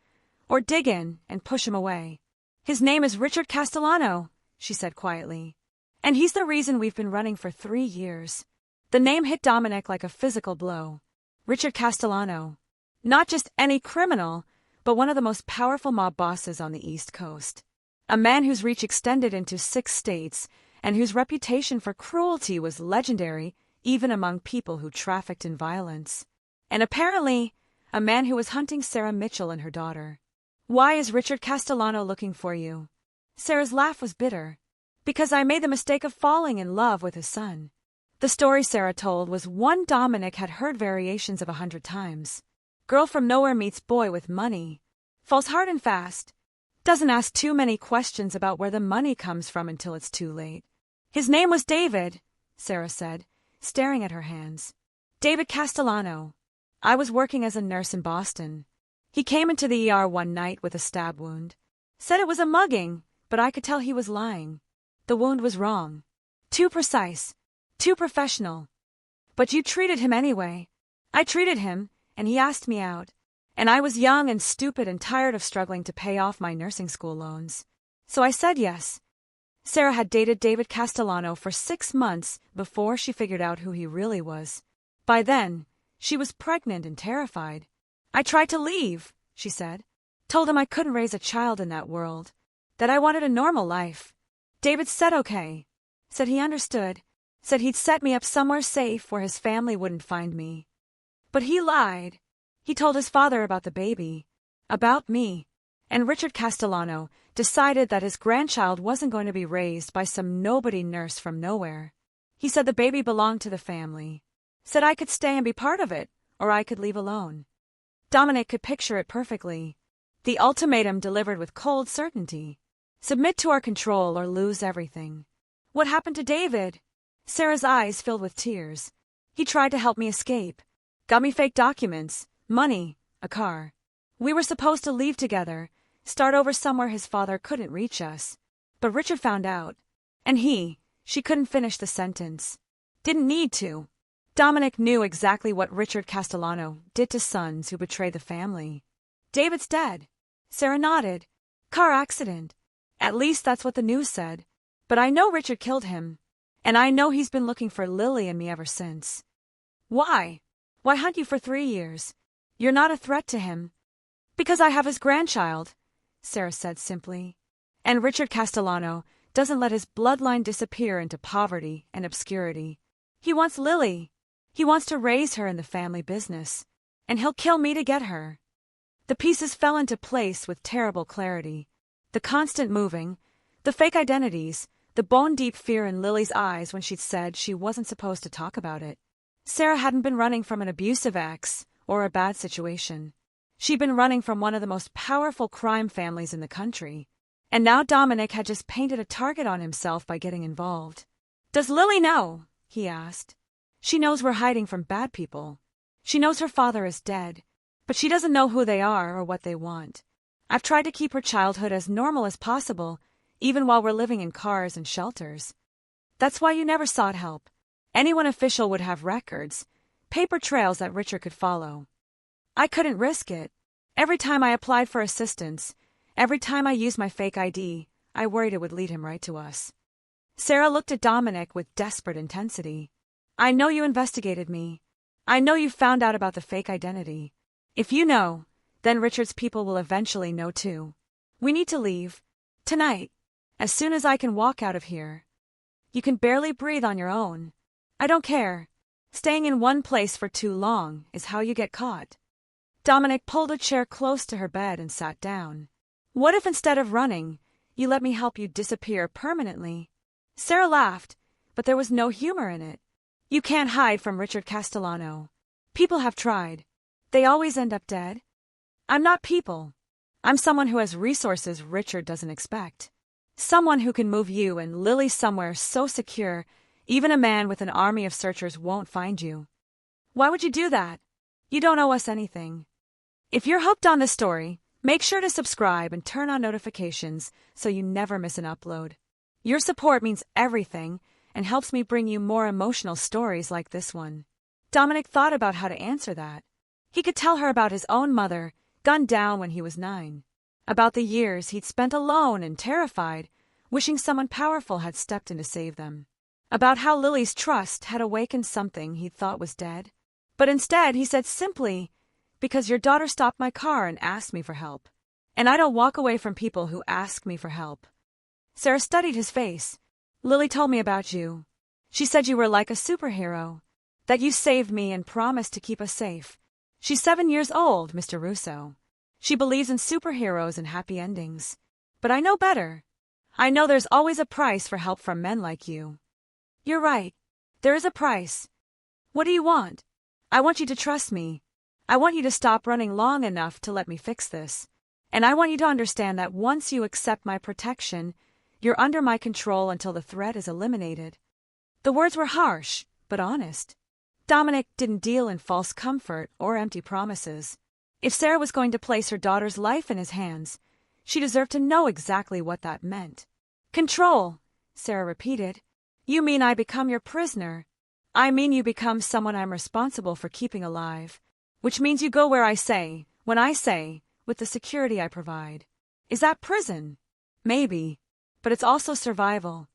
or dig in and push him away. His name is Richard Castellano, she said quietly. And he's the reason we've been running for 3 years. The name hit Dominic like a physical blow. Richard Castellano. Not just any criminal, but one of the most powerful mob bosses on the East Coast. A man whose reach extended into 6 states, and whose reputation for cruelty was legendary even among people who trafficked in violence. And apparently, a man who was hunting Sarah Mitchell and her daughter. Why is Richard Castellano looking for you? Sarah's laugh was bitter. Because I made the mistake of falling in love with his son. The story Sarah told was one Dominic had heard variations of 100 times. Girl from nowhere meets boy with money. Falls hard and fast. Doesn't ask too many questions about where the money comes from until it's too late. His name was David, Sarah said, staring at her hands. David Castellano. I was working as a nurse in Boston. He came into the ER one night with a stab wound. Said it was a mugging, but I could tell he was lying. The wound was wrong. Too precise. Too professional. But you treated him anyway. I treated him, and he asked me out. And I was young and stupid and tired of struggling to pay off my nursing school loans. So I said yes. Sarah had dated David Castellano for 6 months before she figured out who he really was. By then, she was pregnant and terrified. I tried to leave, she said. Told him I couldn't raise a child in that world. That I wanted a normal life. David said okay. Said he understood. Said he'd set me up somewhere safe where his family wouldn't find me. But he lied. He told his father about the baby. About me. And Richard Castellano decided that his grandchild wasn't going to be raised by some nobody nurse from nowhere. He said the baby belonged to the family. Said I could stay and be part of it, or I could leave alone. Dominic could picture it perfectly. The ultimatum delivered with cold certainty. Submit to our control or lose everything. What happened to David? Sarah's eyes filled with tears. He tried to help me escape. Got me fake documents, money, a car. We were supposed to leave together, start over somewhere his father couldn't reach us. But Richard found out. And she couldn't finish the sentence. Didn't need to. Dominic knew exactly what Richard Castellano did to sons who betrayed the family. David's dead. Sarah nodded. Car accident. At least that's what the news said. But I know Richard killed him. And I know he's been looking for Lily and me ever since. Why? Why hunt you for 3 years? You're not a threat to him. Because I have his grandchild, Sarah said simply. And Richard Castellano doesn't let his bloodline disappear into poverty and obscurity. He wants Lily. He wants to raise her in the family business. And he'll kill me to get her. The pieces fell into place with terrible clarity. The constant moving, the fake identities, the bone-deep fear in Lily's eyes when she'd said she wasn't supposed to talk about it. Sarah hadn't been running from an abusive ex or a bad situation. She'd been running from one of the most powerful crime families in the country. And now Dominic had just painted a target on himself by getting involved. Does Lily know? He asked. She knows we're hiding from bad people. She knows her father is dead, but she doesn't know who they are or what they want. I've tried to keep her childhood as normal as possible, even while we're living in cars and shelters. That's why you never sought help. Anyone official would have records, paper trails that Richard could follow. I couldn't risk it. Every time I applied for assistance, every time I used my fake ID, I worried it would lead him right to us. Sarah looked at Dominic with desperate intensity. I know you investigated me. I know you found out about the fake identity. If you know, then Richard's people will eventually know too. We need to leave. Tonight. As soon as I can walk out of here. You can barely breathe on your own. I don't care. Staying in one place for too long is how you get caught. Dominic pulled a chair close to her bed and sat down. What if instead of running, you let me help you disappear permanently? Sarah laughed, but there was no humor in it. You can't hide from Richard Castellano. People have tried. They always end up dead. I'm not people. I'm someone who has resources Richard doesn't expect. Someone who can move you and Lily somewhere so secure, even a man with an army of searchers won't find you. Why would you do that? You don't owe us anything. If you're hooked on this story, make sure to subscribe and turn on notifications so you never miss an upload. Your support means everything and helps me bring you more emotional stories like this one. Dominic thought about how to answer that. He could tell her about his own mother, gunned down when he was 9. About the years he'd spent alone and terrified, wishing someone powerful had stepped in to save them. About how Lily's trust had awakened something he thought was dead. But instead he said simply, "Because your daughter stopped my car and asked me for help. And I don't walk away from people who ask me for help." Sarah studied his face. "Lily told me about you. She said you were like a superhero, that you saved me and promised to keep us safe. She's 7 years old, Mr. Russo. She believes in superheroes and happy endings. But I know better. I know there's always a price for help from men like you." "You're right. There is a price. What do you want?" "I want you to trust me. I want you to stop running long enough to let me fix this. And I want you to understand that once you accept my protection, you're under my control until the threat is eliminated." The words were harsh, but honest. Dominic didn't deal in false comfort or empty promises. If Sarah was going to place her daughter's life in his hands, she deserved to know exactly what that meant. "Control," Sarah repeated. "You mean I become your prisoner? I mean you become someone I'm responsible for keeping alive. Which means you go where I say, when I say, with the security I provide. Is that prison? Maybe. But it's also survival."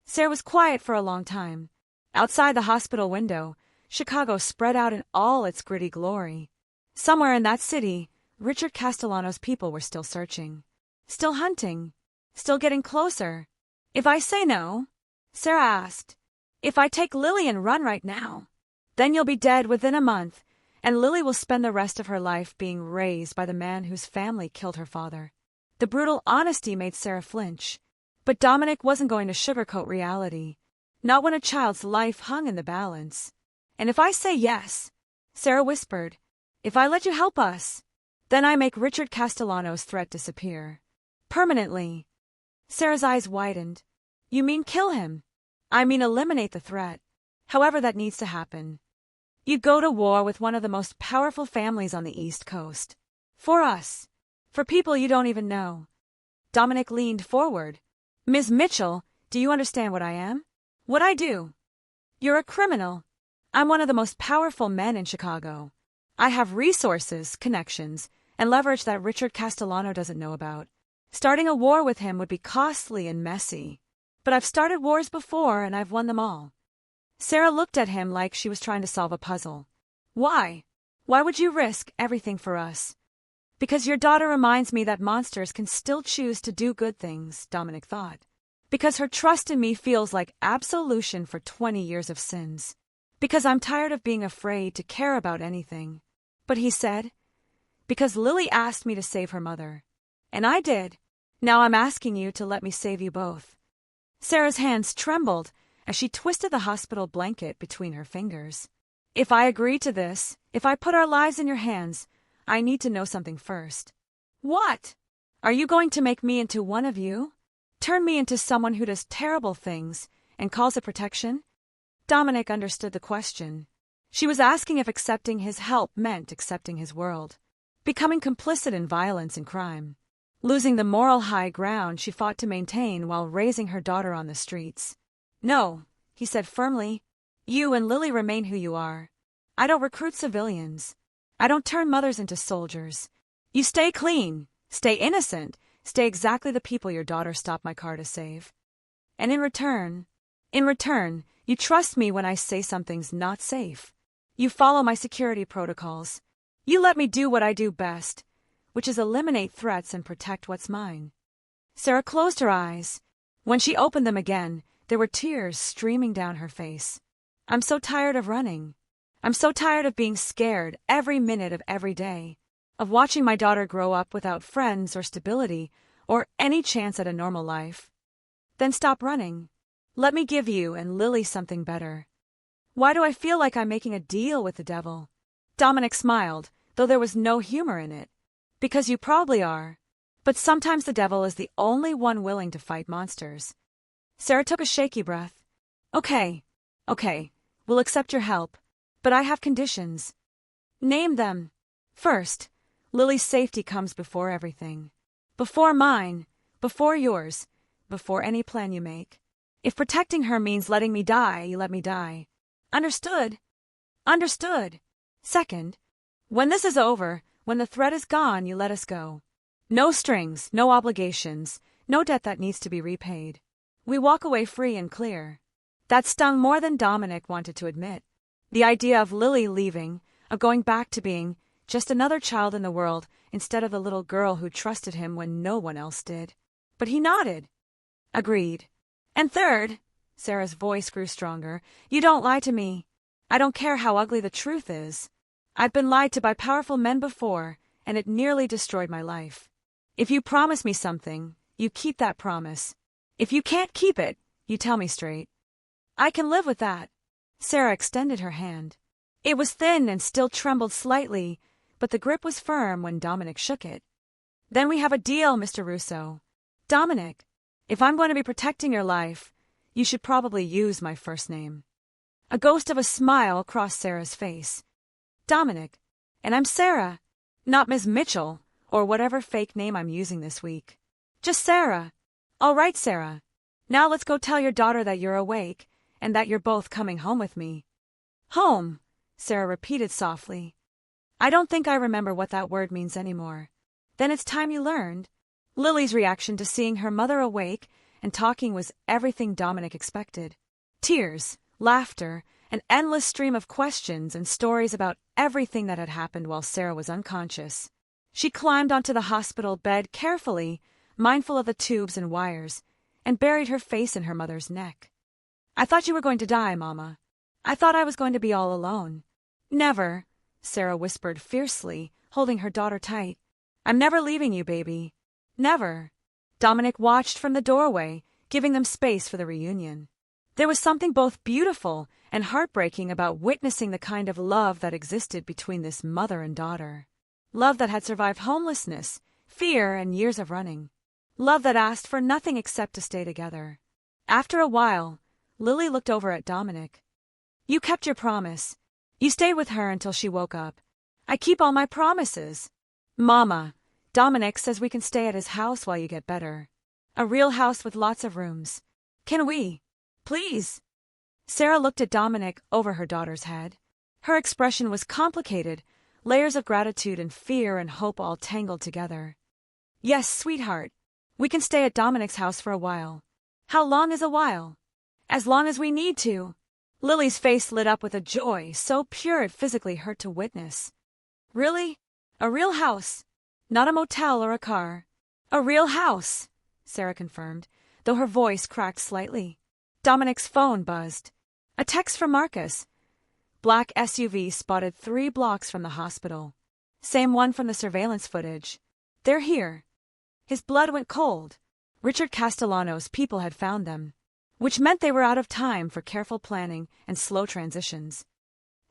Sarah was quiet for a long time. Outside the hospital window, Chicago spread out in all its gritty glory. Somewhere in that city, Richard Castellano's people were still searching. Still hunting. Still getting closer. "If I say no," Sarah asked, "if I take Lily and run right now, then you'll be dead within a month, and Lily will spend the rest of her life being raised by the man whose family killed her father." The brutal honesty made Sarah flinch. But Dominic wasn't going to sugarcoat reality. Not when a child's life hung in the balance. "And if I say yes," Sarah whispered, "if I let you help us, then I make Richard Castellano's threat disappear. Permanently." Sarah's eyes widened. "You mean kill him?" "I mean eliminate the threat, however that needs to happen. You'd go to war with one of the most powerful families on the East Coast. For us. For people you don't even know." Dominic leaned forward. "Ms. Mitchell, do you understand what I am? What I do? You're a criminal. I'm one of the most powerful men in Chicago. I have resources, connections, and leverage that Richard Castellano doesn't know about. Starting a war with him would be costly and messy. But I've started wars before and I've won them all." Sarah looked at him like she was trying to solve a puzzle. "Why? Why would you risk everything for us?" "Because your daughter reminds me that monsters can still choose to do good things," Dominic thought. "Because her trust in me feels like absolution for 20 years of sins. Because I'm tired of being afraid to care about anything." But he said, "Because Lily asked me to save her mother. And I did. Now I'm asking you to let me save you both." Sarah's hands trembled as she twisted the hospital blanket between her fingers. "If I agree to this, if I put our lives in your hands, I need to know something first." "What? Are you going to make me into one of you? Turn me into someone who does terrible things and calls it protection?" Dominic understood the question. She was asking if accepting his help meant accepting his world. Becoming complicit in violence and crime. Losing the moral high ground she fought to maintain while raising her daughter on the streets. "No," he said firmly. "You and Lily remain who you are. I don't recruit civilians. I don't turn mothers into soldiers. You stay clean, stay innocent, stay exactly the people your daughter stopped my car to save. And in return, you trust me when I say something's not safe. You follow my security protocols. You let me do what I do best, which is eliminate threats and protect what's mine." Sarah closed her eyes. When she opened them again, there were tears streaming down her face. I'm so tired of running. I'm so tired of being scared every minute of every day, of watching my daughter grow up without friends or stability or any chance at a normal life. Then stop running. Let me give you and Lily something better. Why do I feel like I'm making a deal with the devil? Dominic smiled, though there was no humor in it. Because you probably are. But sometimes the devil is the only one willing to fight monsters. Sarah took a shaky breath. Okay, we'll accept your help. But I have conditions. Name them. First, Lily's safety comes before everything. Before mine, before yours, before any plan you make. If protecting her means letting me die, you let me die. Understood? Understood. Second, when this is over, when the threat is gone, you let us go. No strings, no obligations, no debt that needs to be repaid. We walk away free and clear. That stung more than Dominic wanted to admit. The idea of Lily leaving, of going back to being just another child in the world instead of the little girl who trusted him when no one else did. But he nodded. Agreed. And third, Sarah's voice grew stronger, you don't lie to me. I don't care how ugly the truth is. I've been lied to by powerful men before, and it nearly destroyed my life. If you promise me something, you keep that promise. If you can't keep it, you tell me straight. I can live with that. Sarah extended her hand. It was thin and still trembled slightly, but the grip was firm when Dominic shook it. Then we have a deal, Mr. Russo. Dominic, if I'm going to be protecting your life, you should probably use my first name. A ghost of a smile crossed Sarah's face. Dominic, and I'm Sarah, not Ms. Mitchell, or whatever fake name I'm using this week. Just Sarah. All right, Sarah. Now let's go tell your daughter that you're awake, and that you're both coming home with me. Home, Sarah repeated softly. I don't think I remember what that word means anymore. Then it's time you learned. Lily's reaction to seeing her mother awake and talking was everything Dominic expected. Tears, laughter, an endless stream of questions and stories about everything that had happened while Sarah was unconscious. She climbed onto the hospital bed carefully, mindful of the tubes and wires, and buried her face in her mother's neck. I thought you were going to die, Mama. I thought I was going to be all alone. Never, Sarah whispered fiercely, holding her daughter tight. I'm never leaving you, baby. Never. Dominic watched from the doorway, giving them space for the reunion. There was something both beautiful and heartbreaking about witnessing the kind of love that existed between this mother and daughter. Love that had survived homelessness, fear, and years of running. Love that asked for nothing except to stay together. After a while, Lily looked over at Dominic. You kept your promise. You stayed with her until she woke up. I keep all my promises. Mama, Dominic says we can stay at his house while you get better. A real house with lots of rooms. Can we? Please. Sarah looked at Dominic over her daughter's head. Her expression was complicated, layers of gratitude and fear and hope all tangled together. Yes, sweetheart. We can stay at Dominic's house for a while. How long is a while? As long as we need to. Lily's face lit up with a joy so pure it physically hurt to witness. Really? A real house? Not a motel or a car. A real house, Sarah confirmed, though her voice cracked slightly. Dominic's phone buzzed. A text from Marcus. Black SUV spotted 3 blocks from the hospital. Same one from the surveillance footage. They're here. His blood went cold. Richard Castellano's people had found them, which meant they were out of time for careful planning and slow transitions.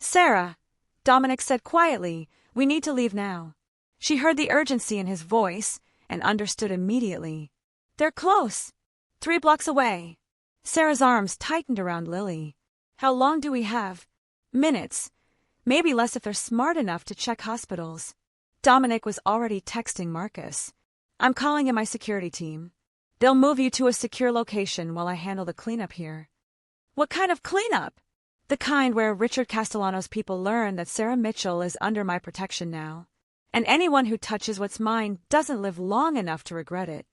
Sarah, Dominic said quietly, we need to leave now. She heard the urgency in his voice and understood immediately. They're close. 3 blocks away. Sarah's arms tightened around Lily. How long do we have? Minutes. Maybe less if they're smart enough to check hospitals. Dominic was already texting Marcus. I'm calling in my security team. They'll move you to a secure location while I handle the cleanup here. What kind of cleanup? The kind where Richard Castellano's people learn that Sarah Mitchell is under my protection now. And anyone who touches what's mine doesn't live long enough to regret it.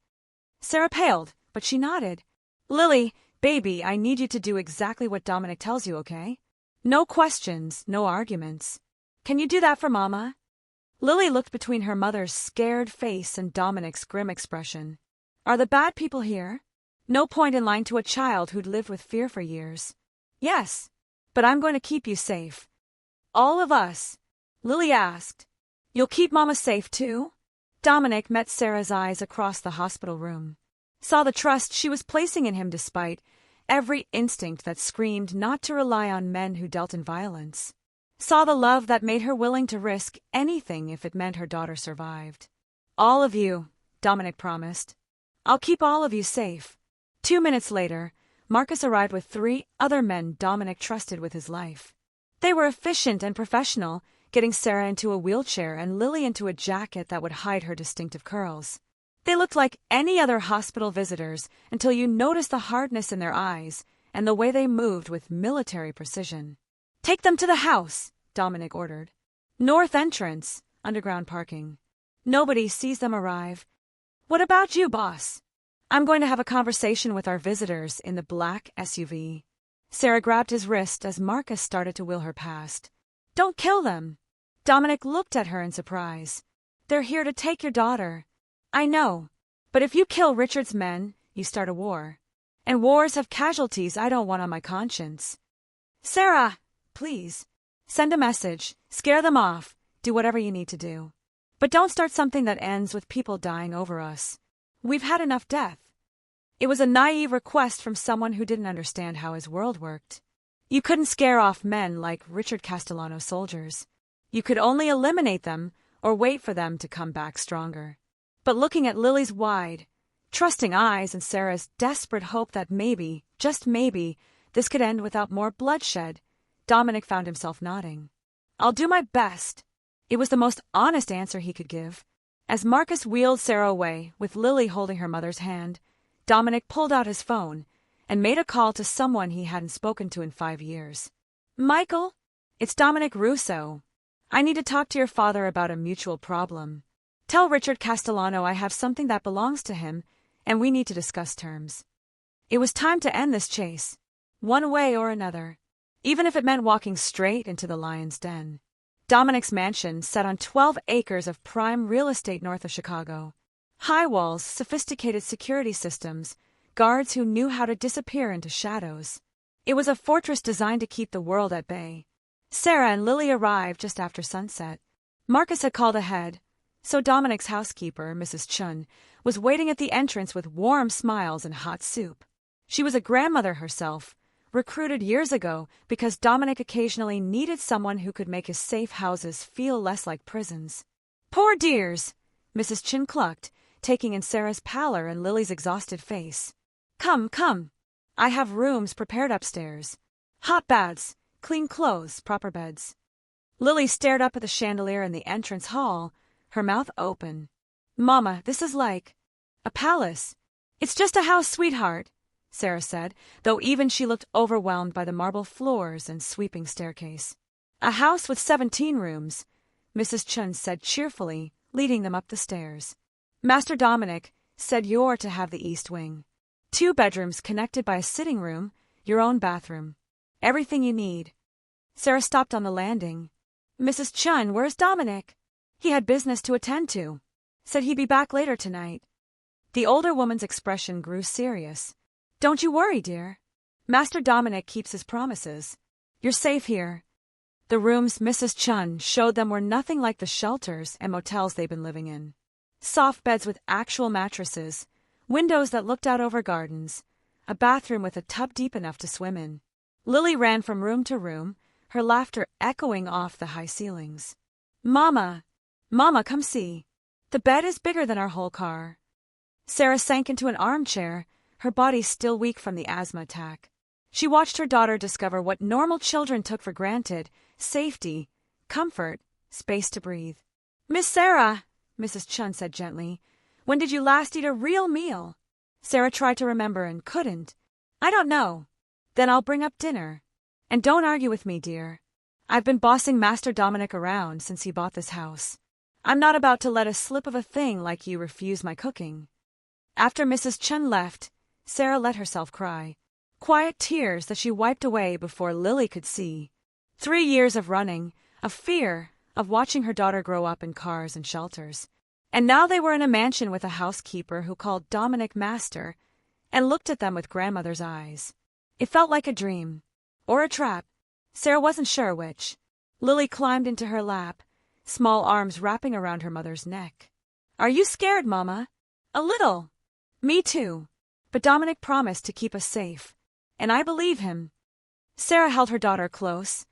Sarah paled, but she nodded. Lily, baby, I need you to do exactly what Dominic tells you, okay? No questions, no arguments. Can you do that for Mama? Lily looked between her mother's scared face and Dominic's grim expression. Are the bad people here? No point in lying to a child who'd lived with fear for years. Yes. But I'm going to keep you safe. All of us? Lily asked. You'll keep Mama safe too? Dominic met Sarah's eyes across the hospital room. Saw the trust she was placing in him despite every instinct that screamed not to rely on men who dealt in violence. Saw the love that made her willing to risk anything if it meant her daughter survived. All of you, Dominic promised. I'll keep all of you safe. 2 minutes later, Marcus arrived with 3 other men Dominic trusted with his life. They were efficient and professional, getting Sarah into a wheelchair and Lily into a jacket that would hide her distinctive curls. They looked like any other hospital visitors until you noticed the hardness in their eyes and the way they moved with military precision. Take them to the house, Dominic ordered. North entrance, underground parking. Nobody sees them arrive. What about you, boss? I'm going to have a conversation with our visitors in the black SUV. Sarah grabbed his wrist as Marcus started to wheel her past. Don't kill them. Dominic looked at her in surprise. They're here to take your daughter. I know, but if you kill Richard's men, you start a war. And wars have casualties I don't want on my conscience. Sarah, please. Send a message, scare them off, do whatever you need to do. But don't start something that ends with people dying over us. We've had enough death. It was a naive request from someone who didn't understand how his world worked. You couldn't scare off men like Richard Castellano's soldiers. You could only eliminate them or wait for them to come back stronger. But looking at Lily's wide, trusting eyes and Sarah's desperate hope that maybe, just maybe, this could end without more bloodshed, Dominic found himself nodding. I'll do my best. It was the most honest answer he could give. As Marcus wheeled Sarah away, with Lily holding her mother's hand, Dominic pulled out his phone and made a call to someone he hadn't spoken to in 5 years. Michael, it's Dominic Russo. I need to talk to your father about a mutual problem. Tell Richard Castellano I have something that belongs to him, and we need to discuss terms. It was time to end this chase, one way or another, even if it meant walking straight into the lion's den. Dominic's mansion sat on 12 acres of prime real estate north of Chicago. High walls, sophisticated security systems, guards who knew how to disappear into shadows. It was a fortress designed to keep the world at bay. Sarah and Lily arrived just after sunset. Marcus had called ahead, so Dominic's housekeeper, Mrs. Chun, was waiting at the entrance with warm smiles and hot soup. She was a grandmother herself, recruited years ago because Dominic occasionally needed someone who could make his safe houses feel less like prisons. Poor dears, Mrs. Chun clucked, taking in Sarah's pallor and Lily's exhausted face. Come, come. I have rooms prepared upstairs. Hot baths, clean clothes, proper beds. Lily stared up at the chandelier in the entrance hall, her mouth open. Mama, this is like a palace. It's just a house, sweetheart, Sarah said, though even she looked overwhelmed by the marble floors and sweeping staircase. A house with 17 rooms, Mrs. Chun said cheerfully, leading them up the stairs. Master Dominic said you're to have the east wing. 2 bedrooms connected by a sitting room, your own bathroom. Everything you need. Sarah stopped on the landing. Mrs. Chun, where's Dominic? He had business to attend to. Said he'd be back later tonight. The older woman's expression grew serious. Don't you worry, dear. Master Dominic keeps his promises. You're safe here. The rooms Mrs. Chun showed them were nothing like the shelters and motels they'd been living in. Soft beds with actual mattresses, windows that looked out over gardens, a bathroom with a tub deep enough to swim in. Lily ran from room to room, her laughter echoing off the high ceilings. Mama! Mama, come see. The bed is bigger than our whole car. Sarah sank into an armchair, her body still weak from the asthma attack. She watched her daughter discover what normal children took for granted: safety, comfort, space to breathe. Miss Sarah, Mrs. Chun said gently, when did you last eat a real meal? Sarah tried to remember and couldn't. I don't know. Then I'll bring up dinner. And don't argue with me, dear. I've been bossing Master Dominic around since he bought this house. I'm not about to let a slip of a thing like you refuse my cooking. After Mrs. Chun left, Sarah let herself cry. Quiet tears that she wiped away before Lily could see. 3 years of running, of fear, of watching her daughter grow up in cars and shelters. And now they were in a mansion with a housekeeper who called Dominic Master and looked at them with grandmother's eyes. It felt like a dream. Or a trap. Sarah wasn't sure which. Lily climbed into her lap, small arms wrapping around her mother's neck. Are you scared, Mama? A little. Me too. But Dominic promised to keep us safe, and I believe him. Sarah held her daughter close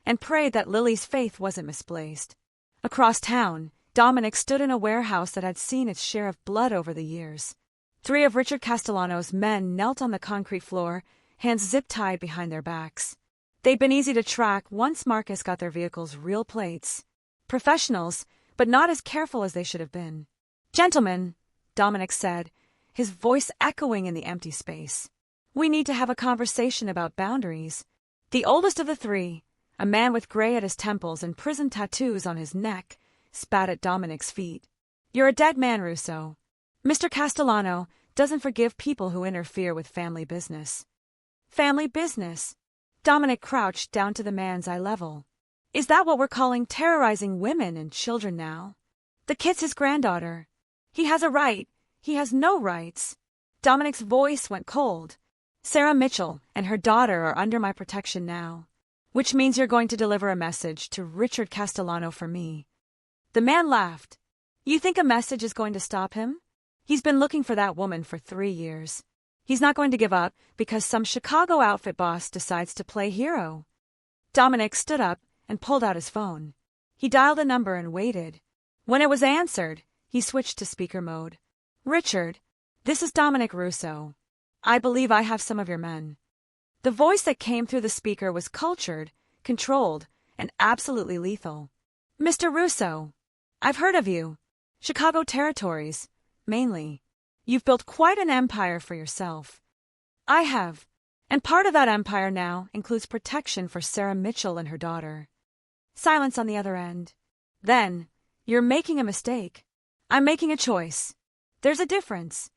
and prayed that Lily's faith wasn't misplaced. Across town, Dominic stood in a warehouse that had seen its share of blood over the years. 3 of Richard Castellano's men knelt on the concrete floor, hands zip-tied behind their backs. They'd been easy to track once Marcus got their vehicles real plates. Professionals, but not as careful as they should have been. Gentlemen, Dominic said, his voice echoing in the empty space. We need to have a conversation about boundaries. The oldest of the 3, a man with gray at his temples and prison tattoos on his neck, spat at Dominic's feet. You're a dead man, Russo. Mr. Castellano doesn't forgive people who interfere with family business. Family business? Dominic crouched down to the man's eye level. Is that what we're calling terrorizing women and children now? The kid's his granddaughter. He has a right. He has no rights. Dominic's voice went cold. Sarah Mitchell and her daughter are under my protection now, which means you're going to deliver a message to Richard Castellano for me. The man laughed. You think a message is going to stop him? He's been looking for that woman for 3 years. He's not going to give up because some Chicago outfit boss decides to play hero. Dominic stood up and pulled out his phone. He dialed a number and waited. When it was answered, he switched to speaker mode. Richard, this is Dominic Russo. I believe I have some of your men. The voice that came through the speaker was cultured, controlled, and absolutely lethal. Mr. Russo, I've heard of you. Chicago territories, mainly. You've built quite an empire for yourself. I have, and part of that empire now includes protection for Sarah Mitchell and her daughter. Silence on the other end. Then, you're making a mistake. I'm making a choice. There's a difference.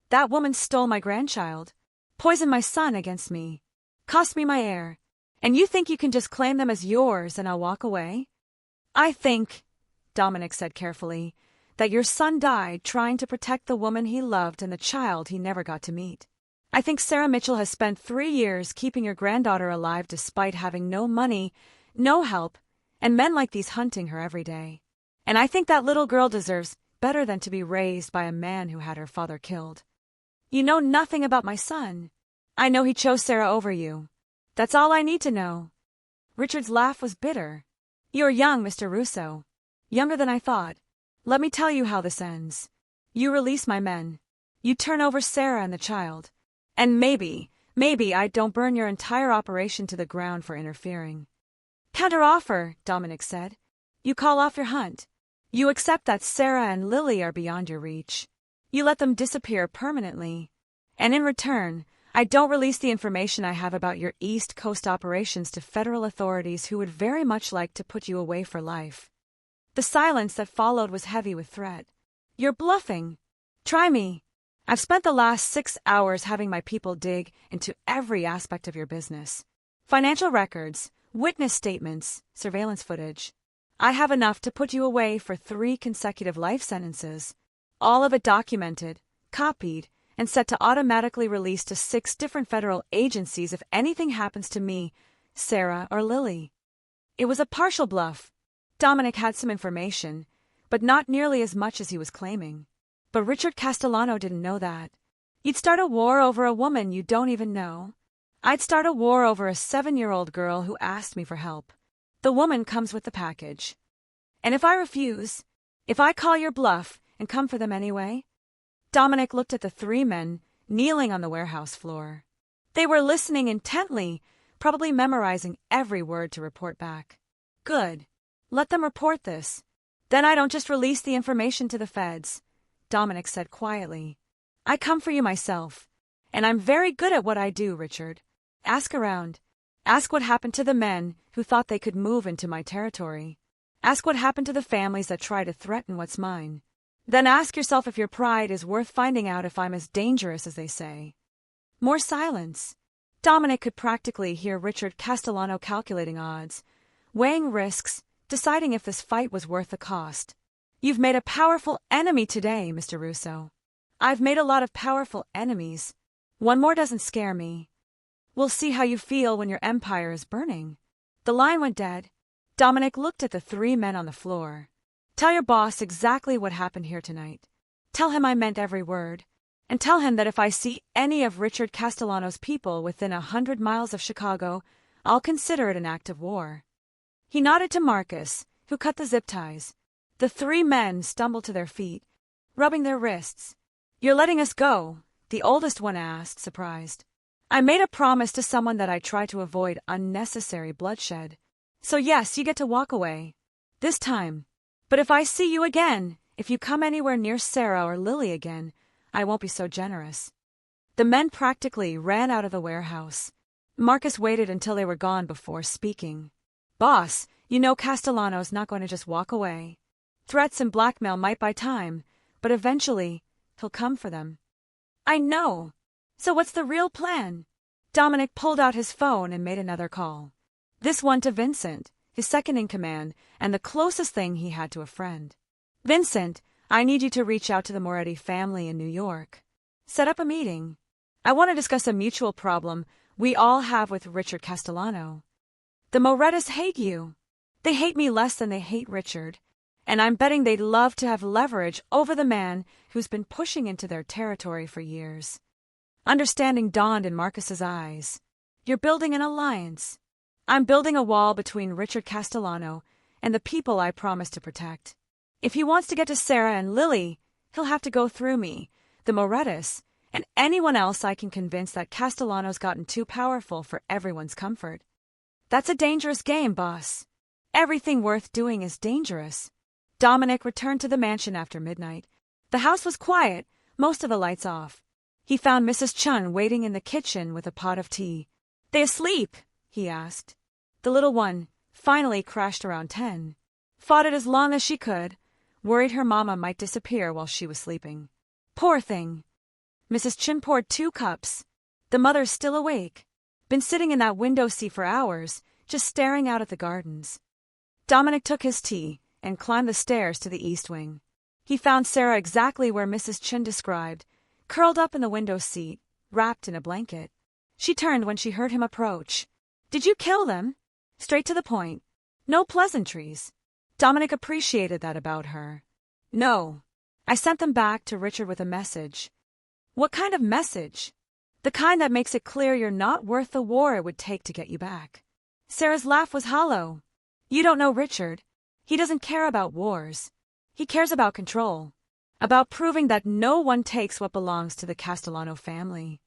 That woman stole my grandchild, poisoned my son against me, cost me my heir, and you think you can just claim them as yours and I'll walk away? I think, Dominic said carefully, that your son died trying to protect the woman he loved and the child he never got to meet. I think Sarah Mitchell has spent 3 years keeping your granddaughter alive despite having no money, no help, and men like these hunting her every day. And I think that little girl deserves better than to be raised by a man who had her father killed. You know nothing about my son. I know he chose Sarah over you. That's all I need to know. Richard's laugh was bitter. You're young, Mr. Russo. Younger than I thought. Let me tell you how this ends. You release my men. You turn over Sarah and the child. And maybe I don't burn your entire operation to the ground for interfering. Counteroffer, Dominic said. You call off your hunt. You accept that Sarah and Lily are beyond your reach. You let them disappear permanently. And in return, I don't release the information I have about your East Coast operations to federal authorities who would very much like to put you away for life. The silence that followed was heavy with threat. You're bluffing. Try me. I've spent the last 6 hours having my people dig into every aspect of your business. Financial records, witness statements, surveillance footage. I have enough to put you away for 3 consecutive life sentences. All of it documented, copied, and set to automatically release to 6 different federal agencies if anything happens to me, Sarah, or Lily. It was a partial bluff. Dominic had some information, but not nearly as much as he was claiming. But Richard Castellano didn't know that. You'd start a war over a woman you don't even know. I'd start a war over a 7-year-old girl who asked me for help. The woman comes with the package. And if I refuse, if I call your bluff and come for them anyway? Dominic looked at the 3 men kneeling on the warehouse floor. They were listening intently, probably memorizing every word to report back. Good. Let them report this. Then I don't just release the information to the feds, Dominic said quietly. I come for you myself. And I'm very good at what I do, Richard. Ask around. Ask what happened to the men who thought they could move into my territory. Ask what happened to the families that try to threaten what's mine. Then ask yourself if your pride is worth finding out if I'm as dangerous as they say. More silence. Dominic could practically hear Richard Castellano calculating odds, weighing risks, deciding if this fight was worth the cost. You've made a powerful enemy today, Mr. Russo. I've made a lot of powerful enemies. One more doesn't scare me. We'll see how you feel when your empire is burning. The line went dead. Dominic looked at the three men on the floor. Tell your boss exactly what happened here tonight. Tell him I meant every word. And tell him that if I see any of Richard Castellano's people within 100 miles of Chicago, I'll consider it an act of war. He nodded to Marcus, who cut the zip ties. The three men stumbled to their feet, rubbing their wrists. You're letting us go? The oldest one asked, surprised. I made a promise to someone that I try to avoid unnecessary bloodshed. So yes, you get to walk away. This time. But if I see you again, if you come anywhere near Sarah or Lily again, I won't be so generous. The men practically ran out of the warehouse. Marcus waited until they were gone before speaking. Boss, you know Castellano's not going to just walk away. Threats and blackmail might buy time, but eventually, he'll come for them. I know. So what's the real plan? Dominic pulled out his phone and made another call. This one to Vincent, his second-in-command, and the closest thing he had to a friend. Vincent, I need you to reach out to the Moretti family in New York. Set up a meeting. I want to discuss a mutual problem we all have with Richard Castellano. The Morettis hate you. They hate me less than they hate Richard, and I'm betting they'd love to have leverage over the man who's been pushing into their territory for years. Understanding dawned in Marcus's eyes. You're building an alliance. I'm building a wall between Richard Castellano and the people I promised to protect. If he wants to get to Sarah and Lily, he'll have to go through me, the Morettis, and anyone else I can convince that Castellano's gotten too powerful for everyone's comfort. That's a dangerous game, boss. Everything worth doing is dangerous. Dominic returned to the mansion after midnight. The house was quiet, most of the lights off. He found Mrs. Chun waiting in the kitchen with a pot of tea. They asleep? He asked. The little one finally crashed around 10. Fought it as long as she could, worried her mama might disappear while she was sleeping. Poor thing. Mrs. Chun poured 2 cups. The mother's still awake. Been sitting in that window seat for hours, just staring out at the gardens. Dominic took his tea and climbed the stairs to the east wing. He found Sarah exactly where Mrs. Chun described, curled up in the window seat, wrapped in a blanket. She turned when she heard him approach. Did you kill them? Straight to the point. No pleasantries. Dominic appreciated that about her. No. I sent them back to Richard with a message. What kind of message? The kind that makes it clear you're not worth the war it would take to get you back. Sarah's laugh was hollow. You don't know Richard. He doesn't care about wars. He cares about control. About proving that no one takes what belongs to the Castellano family.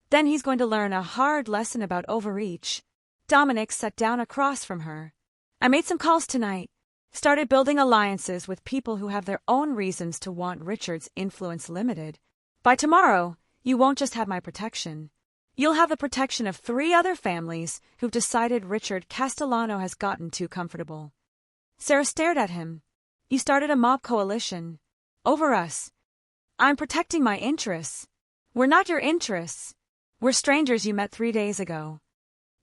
Then he's going to learn a hard lesson about overreach. Dominic sat down across from her. I made some calls tonight. Started building alliances with people who have their own reasons to want Richard's influence limited. By tomorrow, you won't just have my protection. You'll have the protection of 3 other families who've decided Richard Castellano has gotten too comfortable. Sarah stared at him. You started a mob coalition. Over us. I'm protecting my interests. We're not your interests. We're strangers you met 3 days ago.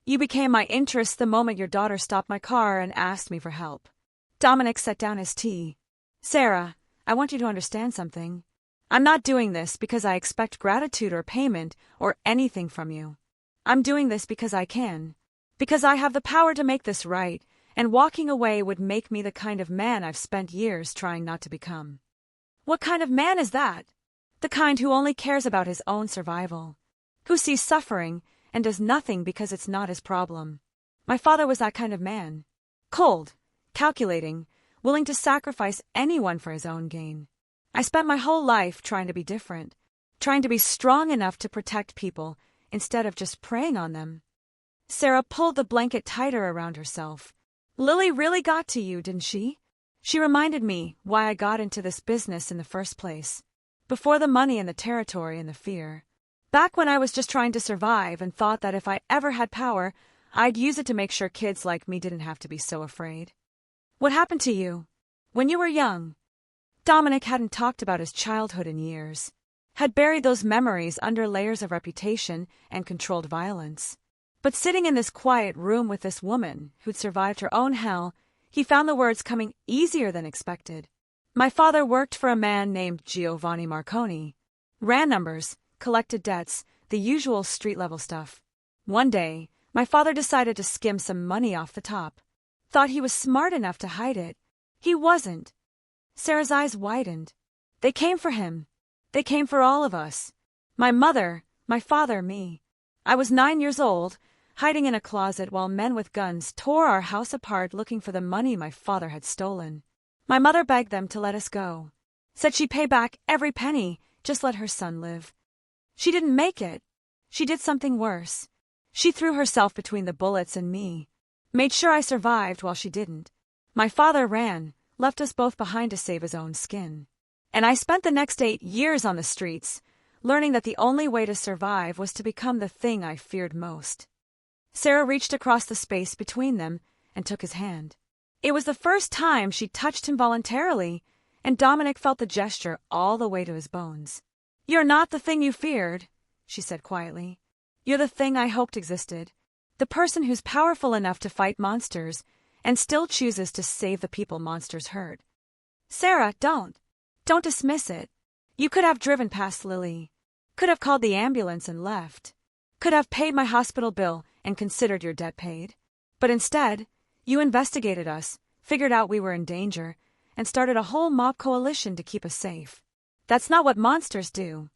You became my interests the moment your daughter stopped my car and asked me for help. Dominic set down his tea. Sarah, I want you to understand something. I'm not doing this because I expect gratitude or payment or anything from you. I'm doing this because I can. Because I have the power to make this right, and walking away would make me the kind of man I've spent years trying not to become. What kind of man is that? The kind who only cares about his own survival. Who sees suffering and does nothing because it's not his problem. My father was that kind of man. Cold, calculating, willing to sacrifice anyone for his own gain. I spent my whole life trying to be different, trying to be strong enough to protect people instead of just preying on them. Sarah pulled the blanket tighter around herself. Lily really got to you, didn't she? She reminded me why I got into this business in the first place. Before the money and the territory and the fear. Back when I was just trying to survive and thought that if I ever had power, I'd use it to make sure kids like me didn't have to be so afraid. What happened to you? When you were young? Dominic hadn't talked about his childhood in years. Had buried those memories under layers of reputation and controlled violence. But sitting in this quiet room with this woman who'd survived her own hell, he found the words coming easier than expected. My father worked for a man named Giovanni Marconi. Ran numbers, collected debts, the usual street-level stuff. One day, My father decided to skim some money off the top. Thought he was smart enough to hide it. He wasn't. Sarah's eyes widened. They came for him. They came for all of us. My mother, my father, me. I was 9 years old, hiding in a closet while men with guns tore our house apart looking for the money my father had stolen. My mother begged them to let us go. Said she'd pay back every penny, just let her son live. She didn't make it. She did something worse. She threw herself between the bullets and me. Made sure I survived while she didn't. My father ran, left us both behind to save his own skin. And I spent the next 8 years on the streets, learning that the only way to survive was to become the thing I feared most. Sarah reached across the space between them and took his hand. It was the first time she touched him voluntarily, and Dominic felt the gesture all the way to his bones. "You're not the thing you feared," she said quietly. "You're the thing I hoped existed. The person who's powerful enough to fight monsters and still chooses to save the people monsters hurt." "Sarah, don't. Don't dismiss it. You could have driven past Lily. Could have called the ambulance and left. Could have paid my hospital bill and considered your debt paid. But instead, you investigated us, figured out we were in danger, and started a whole mob coalition to keep us safe. That's not what monsters do."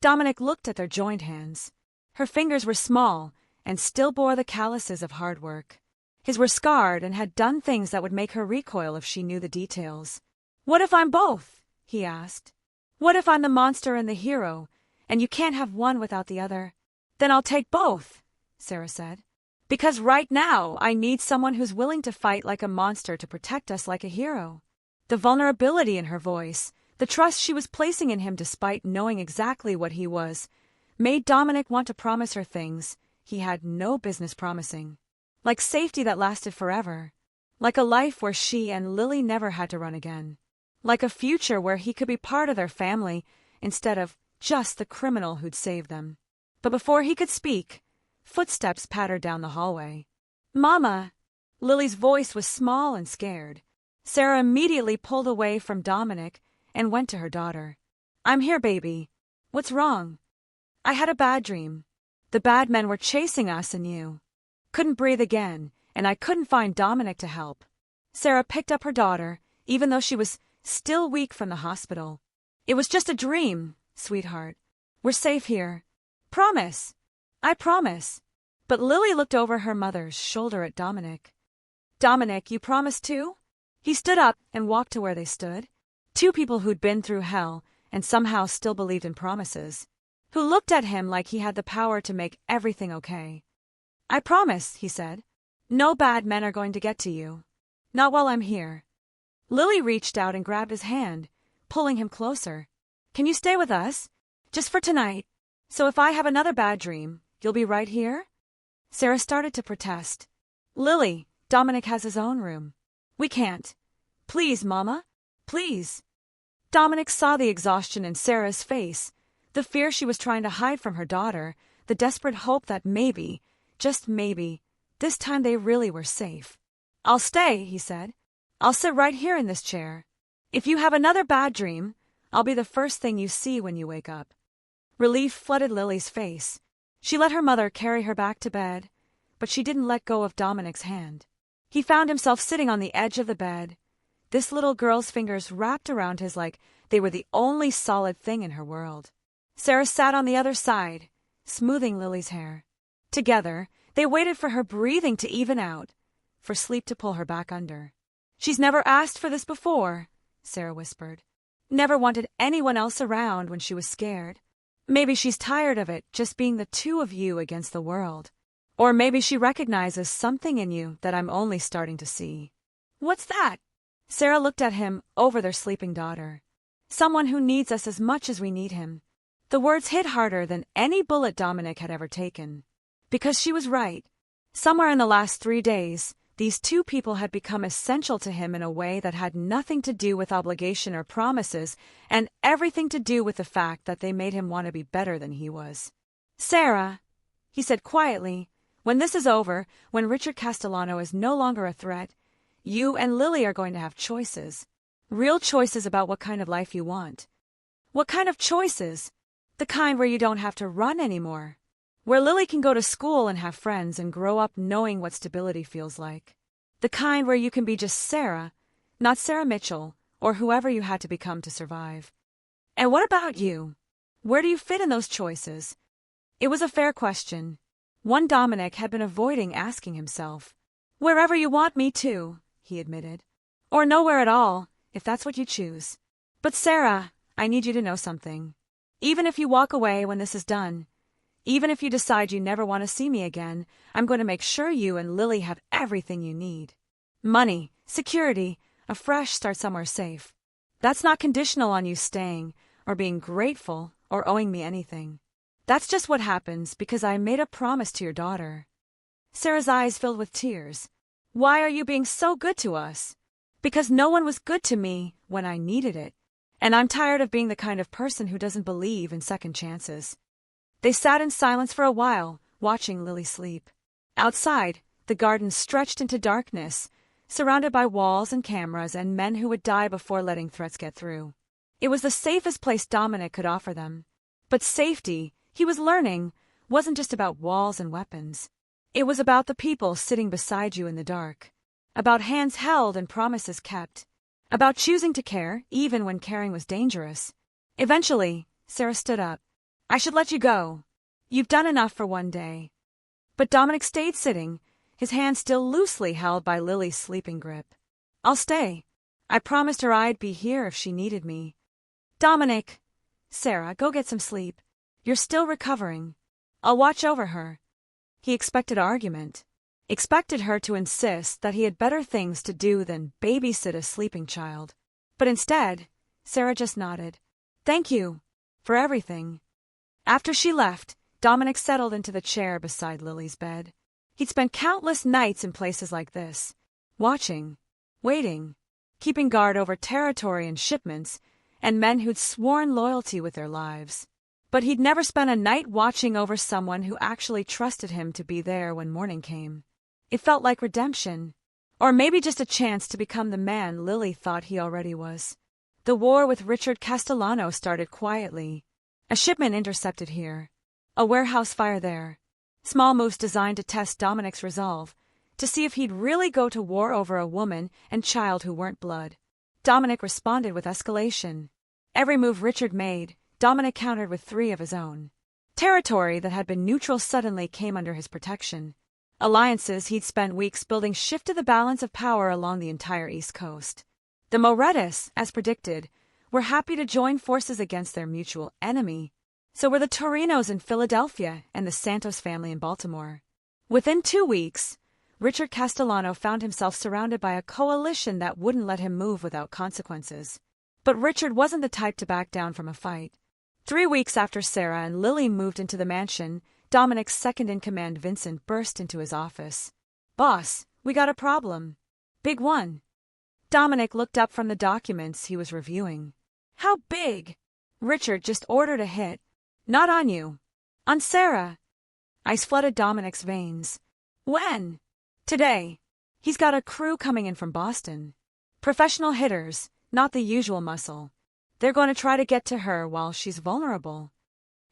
Dominic looked at their joined hands. Her fingers were small and still bore the calluses of hard work. His were scarred and had done things that would make her recoil if she knew the details. "What if I'm both?" he asked. "What if I'm the monster and the hero, and you can't have one without the other?" "Then I'll take both," Sarah said. "Because right now I need someone who's willing to fight like a monster to protect us like a hero." The vulnerability in her voice, the trust she was placing in him despite knowing exactly what he was, made Dominic want to promise her things he had no business promising. Like safety that lasted forever. Like a life where she and Lily never had to run again. Like a future where he could be part of their family instead of just the criminal who'd saved them. But before he could speak, footsteps pattered down the hallway. "Mama!" Lily's voice was small and scared. Sarah immediately pulled away from Dominic and went to her daughter. "I'm here, baby. What's wrong?" "I had a bad dream. The bad men were chasing us and you. Couldn't breathe again, and I couldn't find Dominic to help." Sarah picked up her daughter, even though she was still weak from the hospital. "It was just a dream, sweetheart. We're safe here. Promise. I promise." But Lily looked over her mother's shoulder at Dominic. "Dominic, you promise too?" He stood up and walked to where they stood. Two people who'd been through hell and somehow still believed in promises. Who looked at him like he had the power to make everything okay. "I promise," he said. "No bad men are going to get to you. Not while I'm here." Lily reached out and grabbed his hand, pulling him closer. "Can you stay with us? Just for tonight. So if I have another bad dream, you'll be right here?" Sarah started to protest. "Lily, Dominic has his own room. We can't. Please, Mama. Please." Dominic saw the exhaustion in Sarah's face, the fear she was trying to hide from her daughter, the desperate hope that maybe, just maybe, this time they really were safe. "I'll stay," he said. "I'll sit right here in this chair. If you have another bad dream, I'll be the first thing you see when you wake up." Relief flooded Lily's face. She let her mother carry her back to bed, but she didn't let go of Dominic's hand. He found himself sitting on the edge of the bed, this little girl's fingers wrapped around his like they were the only solid thing in her world. Sarah sat on the other side, smoothing Lily's hair. Together, they waited for her breathing to even out, for sleep to pull her back under. "She's never asked for this before," Sarah whispered. "Never wanted anyone else around when she was scared. Maybe she's tired of it just being the two of you against the world. Or maybe she recognizes something in you that I'm only starting to see." "What's that?" Sarah looked at him over their sleeping daughter. "Someone who needs us as much as we need him." The words hit harder than any bullet Dominic had ever taken. Because she was right. Somewhere in the last 3 days, these two people had become essential to him in a way that had nothing to do with obligation or promises, and everything to do with the fact that they made him want to be better than he was. "Sarah," he said quietly, "when this is over, when Richard Castellano is no longer a threat, you and Lily are going to have choices. Real choices about what kind of life you want. What kind of choices? The kind where you don't have to run anymore. Where Lily can go to school and have friends and grow up knowing what stability feels like. The kind where you can be just Sarah, not Sarah Mitchell, or whoever you had to become to survive. And what about you? Where do you fit in those choices? It was a fair question. One Dominic had been avoiding asking himself. Wherever you want me to, he admitted. Or nowhere at all, if that's what you choose. But Sarah, I need you to know something. Even if you walk away when this is done, even if you decide you never want to see me again, I'm going to make sure you and Lily have everything you need. Money, security, a fresh start somewhere safe. That's not conditional on you staying, or being grateful, or owing me anything. That's just what happens because I made a promise to your daughter. Sarah's eyes filled with tears. Why are you being so good to us? Because no one was good to me when I needed it, and I'm tired of being the kind of person who doesn't believe in second chances. They sat in silence for a while, watching Lily sleep. Outside, the garden stretched into darkness, surrounded by walls and cameras and men who would die before letting threats get through. It was the safest place Dominic could offer them. But safety, he was learning, wasn't just about walls and weapons. It was about the people sitting beside you in the dark. About hands held and promises kept. About choosing to care, even when caring was dangerous. Eventually, Sarah stood up. I should let you go. You've done enough for one day. But Dominic stayed sitting, his hand still loosely held by Lily's sleeping grip. I'll stay. I promised her I'd be here if she needed me. Dominic! Sarah, go get some sleep. You're still recovering. I'll watch over her. He expected argument. Expected her to insist that he had better things to do than babysit a sleeping child. But instead, Sarah just nodded. Thank you. For everything. After she left, Dominic settled into the chair beside Lily's bed. He'd spent countless nights in places like this, watching, waiting, keeping guard over territory and shipments, and men who'd sworn loyalty with their lives. But he'd never spent a night watching over someone who actually trusted him to be there when morning came. It felt like redemption, or maybe just a chance to become the man Lily thought he already was. The war with Richard Castellano started quietly. A shipment intercepted here. A warehouse fire there. Small moves designed to test Dominic's resolve, to see if he'd really go to war over a woman and child who weren't blood. Dominic responded with escalation. Every move Richard made, Dominic countered with 3 of his own. Territory that had been neutral suddenly came under his protection. Alliances he'd spent weeks building shifted the balance of power along the entire East Coast. The Morettas, as predicted, were happy to join forces against their mutual enemy. So were the Torinos in Philadelphia and the Santos family in Baltimore. Within 2 weeks, Richard Castellano found himself surrounded by a coalition that wouldn't let him move without consequences. But Richard wasn't the type to back down from a fight. 3 weeks after Sarah and Lily moved into the mansion, Dominic's second-in-command Vincent burst into his office. Boss, we got a problem. Big one. Dominic looked up from the documents he was reviewing. How big? Richard just ordered a hit. Not on you. On Sarah. Ice flooded Dominic's veins. When? Today. He's got a crew coming in from Boston. Professional hitters, not the usual muscle. They're going to try to get to her while she's vulnerable.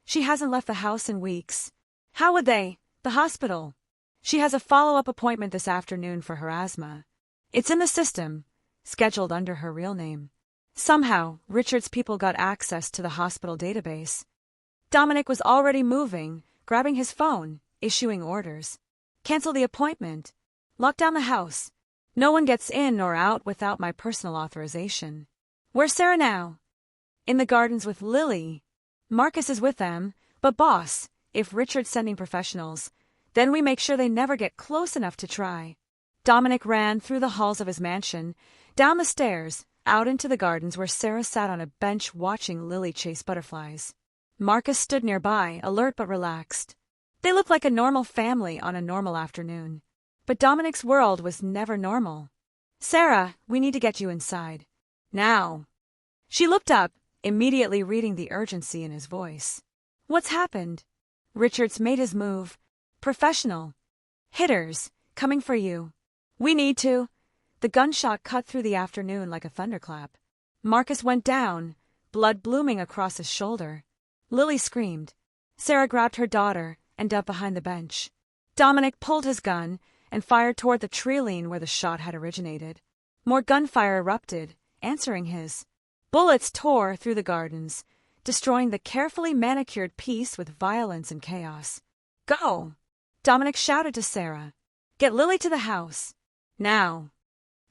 She hasn't left the house in weeks. How would they? The hospital. She has a follow-up appointment this afternoon for her asthma. It's in the system, scheduled under her real name. Somehow, Richard's people got access to the hospital database. Dominic was already moving, grabbing his phone, issuing orders. Cancel the appointment. Lock down the house. No one gets in or out without my personal authorization. Where's Sarah now? In the gardens with Lily. Marcus is with them, but boss, if Richard's sending professionals, then we make sure they never get close enough to try. Dominic ran through the halls of his mansion, down the stairs, out into the gardens where Sarah sat on a bench watching Lily chase butterflies. Marcus stood nearby, alert but relaxed. They looked like a normal family on a normal afternoon. But Dominic's world was never normal. Sarah, we need to get you inside. Now. She looked up, immediately reading the urgency in his voice. What's happened? Richard's made his move. Professional. Hitters, coming for you. We need to. The gunshot cut through the afternoon like a thunderclap. Marcus went down, blood blooming across his shoulder. Lily screamed. Sarah grabbed her daughter, and dove behind the bench. Dominic pulled his gun and fired toward the tree where the shot had originated. More gunfire erupted, answering his. Bullets tore through the gardens, destroying the carefully manicured peace with violence and chaos. "Go!" Dominic shouted to Sarah. "Get Lily to the house. Now."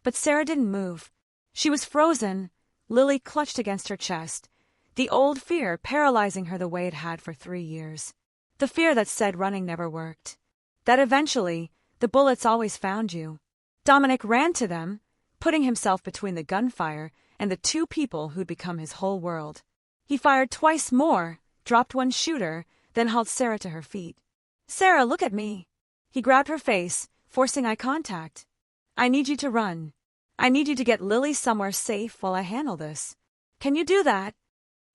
But Sarah didn't move. She was frozen, Lily clutched against her chest, the old fear paralyzing her the way it had for 3 years. The fear that said running never worked. That eventually, the bullets always found you. Dominic ran to them, putting himself between the gunfire and the 2 people who'd become his whole world. He fired twice more, dropped one shooter, then hauled Sarah to her feet. "Sarah, look at me." He grabbed her face, forcing eye contact. "I need you to run. I need you to get Lily somewhere safe while I handle this. Can you do that?"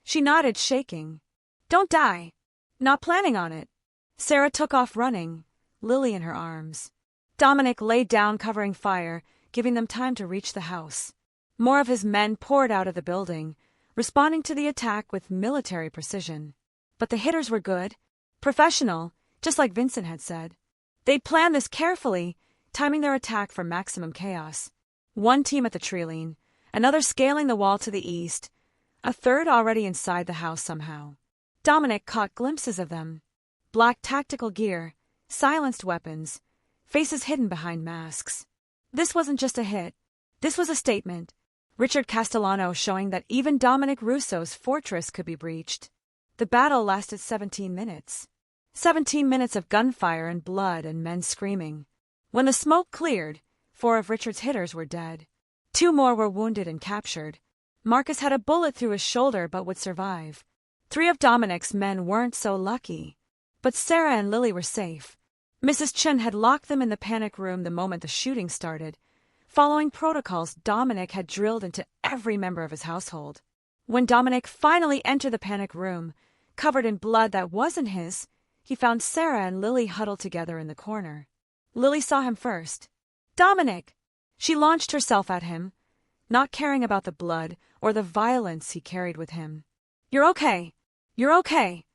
She nodded, shaking. "Don't die. Not planning on it." Sarah took off running, Lily in her arms. Dominic laid down, covering fire, giving them time to reach the house. More of his men poured out of the building, responding to the attack with military precision. But the hitters were good, professional, just like Vincent had said. They'd planned this carefully, timing their attack for maximum chaos. One team at the tree, another scaling the wall to the east, a third already inside the house somehow. Dominic caught glimpses of them. Black tactical gear, silenced weapons, faces hidden behind masks. This wasn't just a hit. This was a statement. Richard Castellano showing that even Dominic Russo's fortress could be breached. The battle lasted 17 minutes. 17 minutes of gunfire and blood and men screaming. When the smoke cleared, 4 of Richard's hitters were dead. 2 more were wounded and captured. Marcus had a bullet through his shoulder but would survive. 3 of Dominic's men weren't so lucky. But Sarah and Lily were safe. Mrs. Chen had locked them in the panic room the moment the shooting started. Following protocols Dominic had drilled into every member of his household. When Dominic finally entered the panic room, covered in blood that wasn't his, he found Sarah and Lily huddled together in the corner. Lily saw him first. "Dominic!" She launched herself at him, not caring about the blood or the violence he carried with him. "You're okay. You're okay."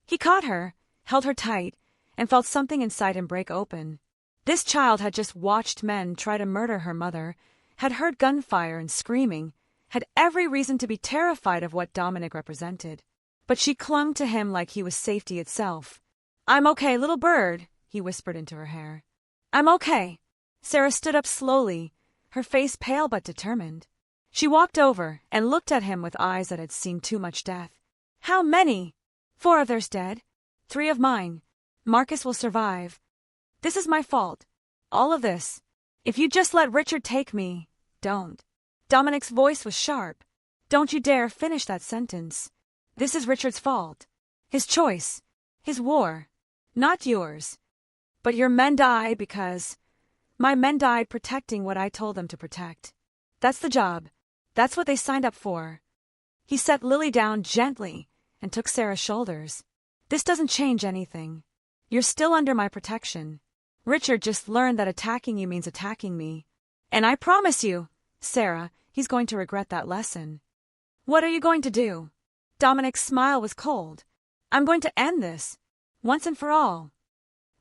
He caught her, held her tight, and felt something inside him break open. This child had just watched men try to murder her mother, had heard gunfire and screaming, had every reason to be terrified of what Dominic represented. But she clung to him like he was safety itself. "I'm okay, little bird," he whispered into her hair. "I'm okay." Sarah stood up slowly, her face pale but determined. She walked over and looked at him with eyes that had seen too much death. "How many?" "4 of theirs dead. 3 of mine. Marcus will survive. This is my fault. All of this. If you just let Richard take me, don't." Dominic's voice was sharp. "Don't you dare finish that sentence. This is Richard's fault. His choice. His war. Not yours. But your men die because my men died protecting what I told them to protect. That's the job. That's what they signed up for." He set Lily down gently and took Sarah's shoulders. "This doesn't change anything. You're still under my protection. Richard just learned that attacking you means attacking me. And I promise you, Sarah, he's going to regret that lesson." "What are you going to do?" Dominic's smile was cold. "I'm going to end this, once and for all."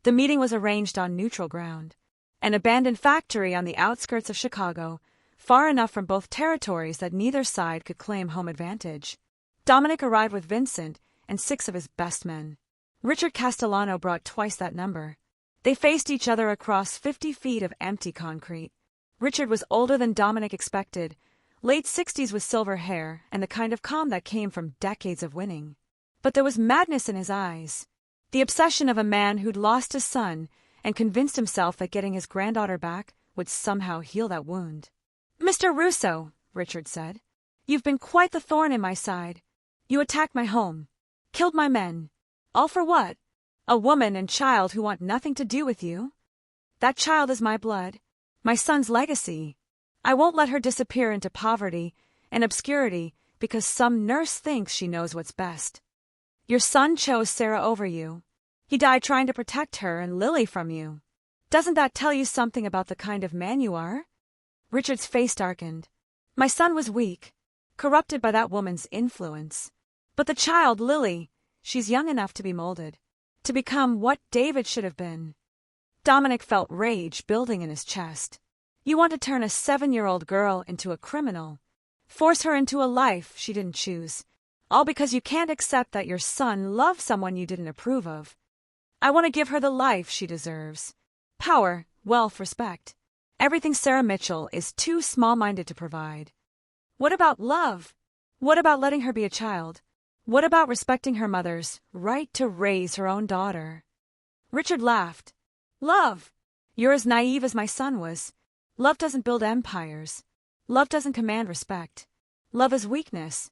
The meeting was arranged on neutral ground. An abandoned factory on the outskirts of Chicago, far enough from both territories that neither side could claim home advantage. Dominic arrived with Vincent and 6 of his best men. Richard Castellano brought twice that number. They faced each other across 50 feet of empty concrete. Richard was older than Dominic expected, late 60s with silver hair and the kind of calm that came from decades of winning. But there was madness in his eyes, the obsession of a man who'd lost his son and convinced himself that getting his granddaughter back would somehow heal that wound. "Mr. Russo," Richard said, "you've been quite the thorn in my side. You attacked my home, killed my men. All for what? A woman and child who want nothing to do with you? That child is my blood, my son's legacy. I won't let her disappear into poverty and obscurity because some nurse thinks she knows what's best. Your son chose Sarah over you. He died trying to protect her and Lily from you. Doesn't that tell you something about the kind of man you are?" Richard's face darkened. "My son was weak, corrupted by that woman's influence. But the child, Lily, she's young enough to be molded. To become what David should have been. Dominic felt rage building in his chest. You want to turn a 7-year-old girl into a criminal. Force her into a life she didn't choose. All because you can't accept that your son loved someone you didn't approve of. I want to give her the life she deserves. Power, wealth, respect. Everything Sarah Mitchell is too small-minded to provide. What about love? What about letting her be a child? What about respecting her mother's right to raise her own daughter? Richard laughed. Love. You're as naive as my son was. Love doesn't build empires. Love doesn't command respect. Love is weakness.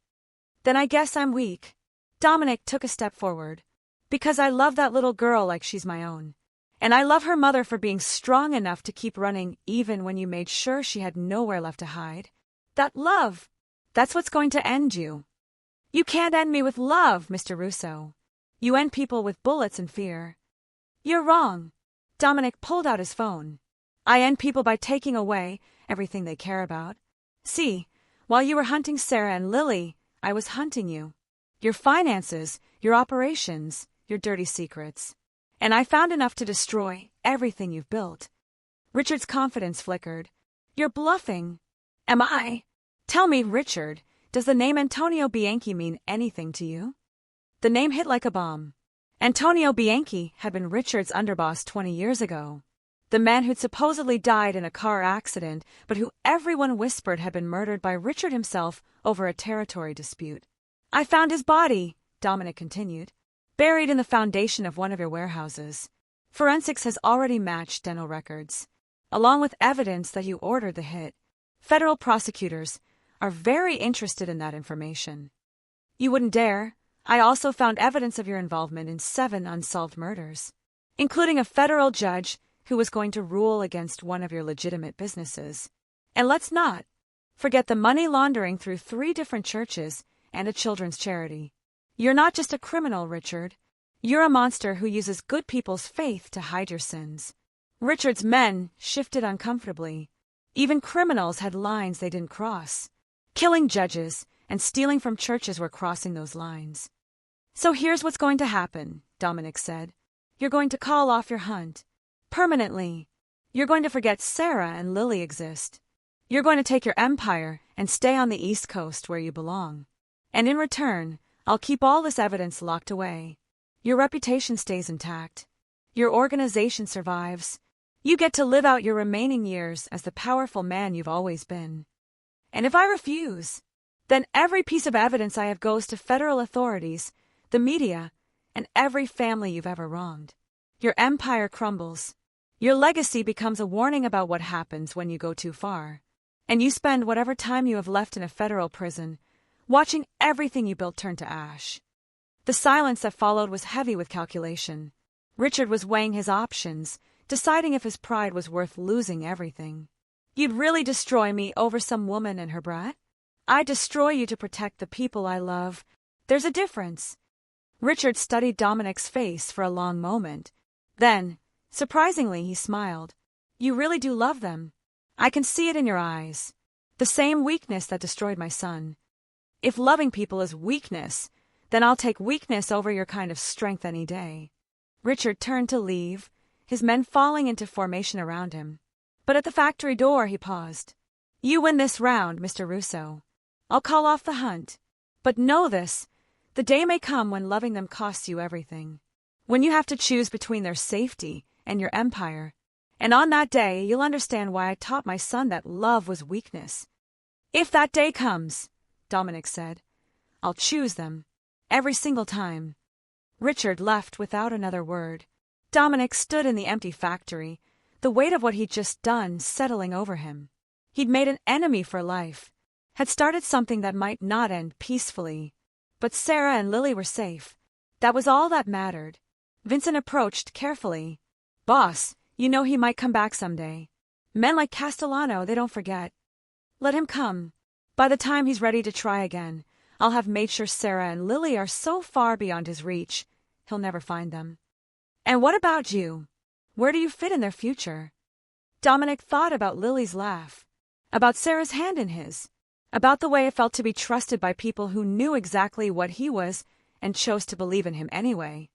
Then I guess I'm weak. Dominic took a step forward. Because I love that little girl like she's my own. And I love her mother for being strong enough to keep running even when you made sure she had nowhere left to hide. That love, that's what's going to end you. You can't end me with love, Mr. Russo. You end people with bullets and fear. You're wrong. Dominic pulled out his phone. I end people by taking away everything they care about. See, while you were hunting Sarah and Lily, I was hunting you. Your finances, your operations, your dirty secrets. And I found enough to destroy everything you've built. Richard's confidence flickered. You're bluffing. Am I? Tell me, Richard, does the name Antonio Bianchi mean anything to you? The name hit like a bomb. Antonio Bianchi had been Richard's underboss 20 years ago. The man who'd supposedly died in a car accident, but who everyone whispered had been murdered by Richard himself over a territory dispute. I found his body, Dominic continued, buried in the foundation of one of your warehouses. Forensics has already matched dental records, along with evidence that you ordered the hit. Federal prosecutors are very interested in that information. You wouldn't dare. I also found evidence of your involvement in 7 unsolved murders, including a federal judge who was going to rule against one of your legitimate businesses. And let's not forget the money laundering through 3 different churches and a children's charity. You're not just a criminal, Richard. You're a monster who uses good people's faith to hide your sins. Richard's men shifted uncomfortably. Even criminals had lines they didn't cross. Killing judges and stealing from churches were crossing those lines. So here's what's going to happen, Dominic said. You're going to call off your hunt. Permanently. You're going to forget Sarah and Lily exist. You're going to take your empire and stay on the East Coast where you belong. And in return, I'll keep all this evidence locked away. Your reputation stays intact. Your organization survives. You get to live out your remaining years as the powerful man you've always been. And if I refuse, then every piece of evidence I have goes to federal authorities, the media, and every family you've ever wronged. Your empire crumbles. Your legacy becomes a warning about what happens when you go too far. And you spend whatever time you have left in a federal prison, watching everything you built turn to ash. The silence that followed was heavy with calculation. Richard was weighing his options, deciding if his pride was worth losing everything. You'd really destroy me over some woman and her brat? I'd destroy you to protect the people I love. There's a difference. Richard studied Dominic's face for a long moment. Then, surprisingly, he smiled. You really do love them. I can see it in your eyes. The same weakness that destroyed my son. If loving people is weakness, then I'll take weakness over your kind of strength any day. Richard turned to leave, his men falling into formation around him. But at the factory door he paused. You win this round, Mr. Russo. I'll call off the hunt. But know this, the day may come when loving them costs you everything. When you have to choose between their safety and your empire. And on that day, you'll understand why I taught my son that love was weakness. If that day comes, Dominic said, I'll choose them. Every single time. Richard left without another word. Dominic stood in the empty factory, the weight of what he'd just done settling over him. He'd made an enemy for life, had started something that might not end peacefully. But Sarah and Lily were safe. That was all that mattered. Vincent approached carefully. Boss, you know he might come back someday. Men like Castellano, they don't forget. Let him come. By the time he's ready to try again, I'll have made sure Sarah and Lily are so far beyond his reach, he'll never find them. And what about you? Where do you fit in their future? Dominic thought about Lily's laugh, about Sarah's hand in his, about the way it felt to be trusted by people who knew exactly what he was and chose to believe in him anyway.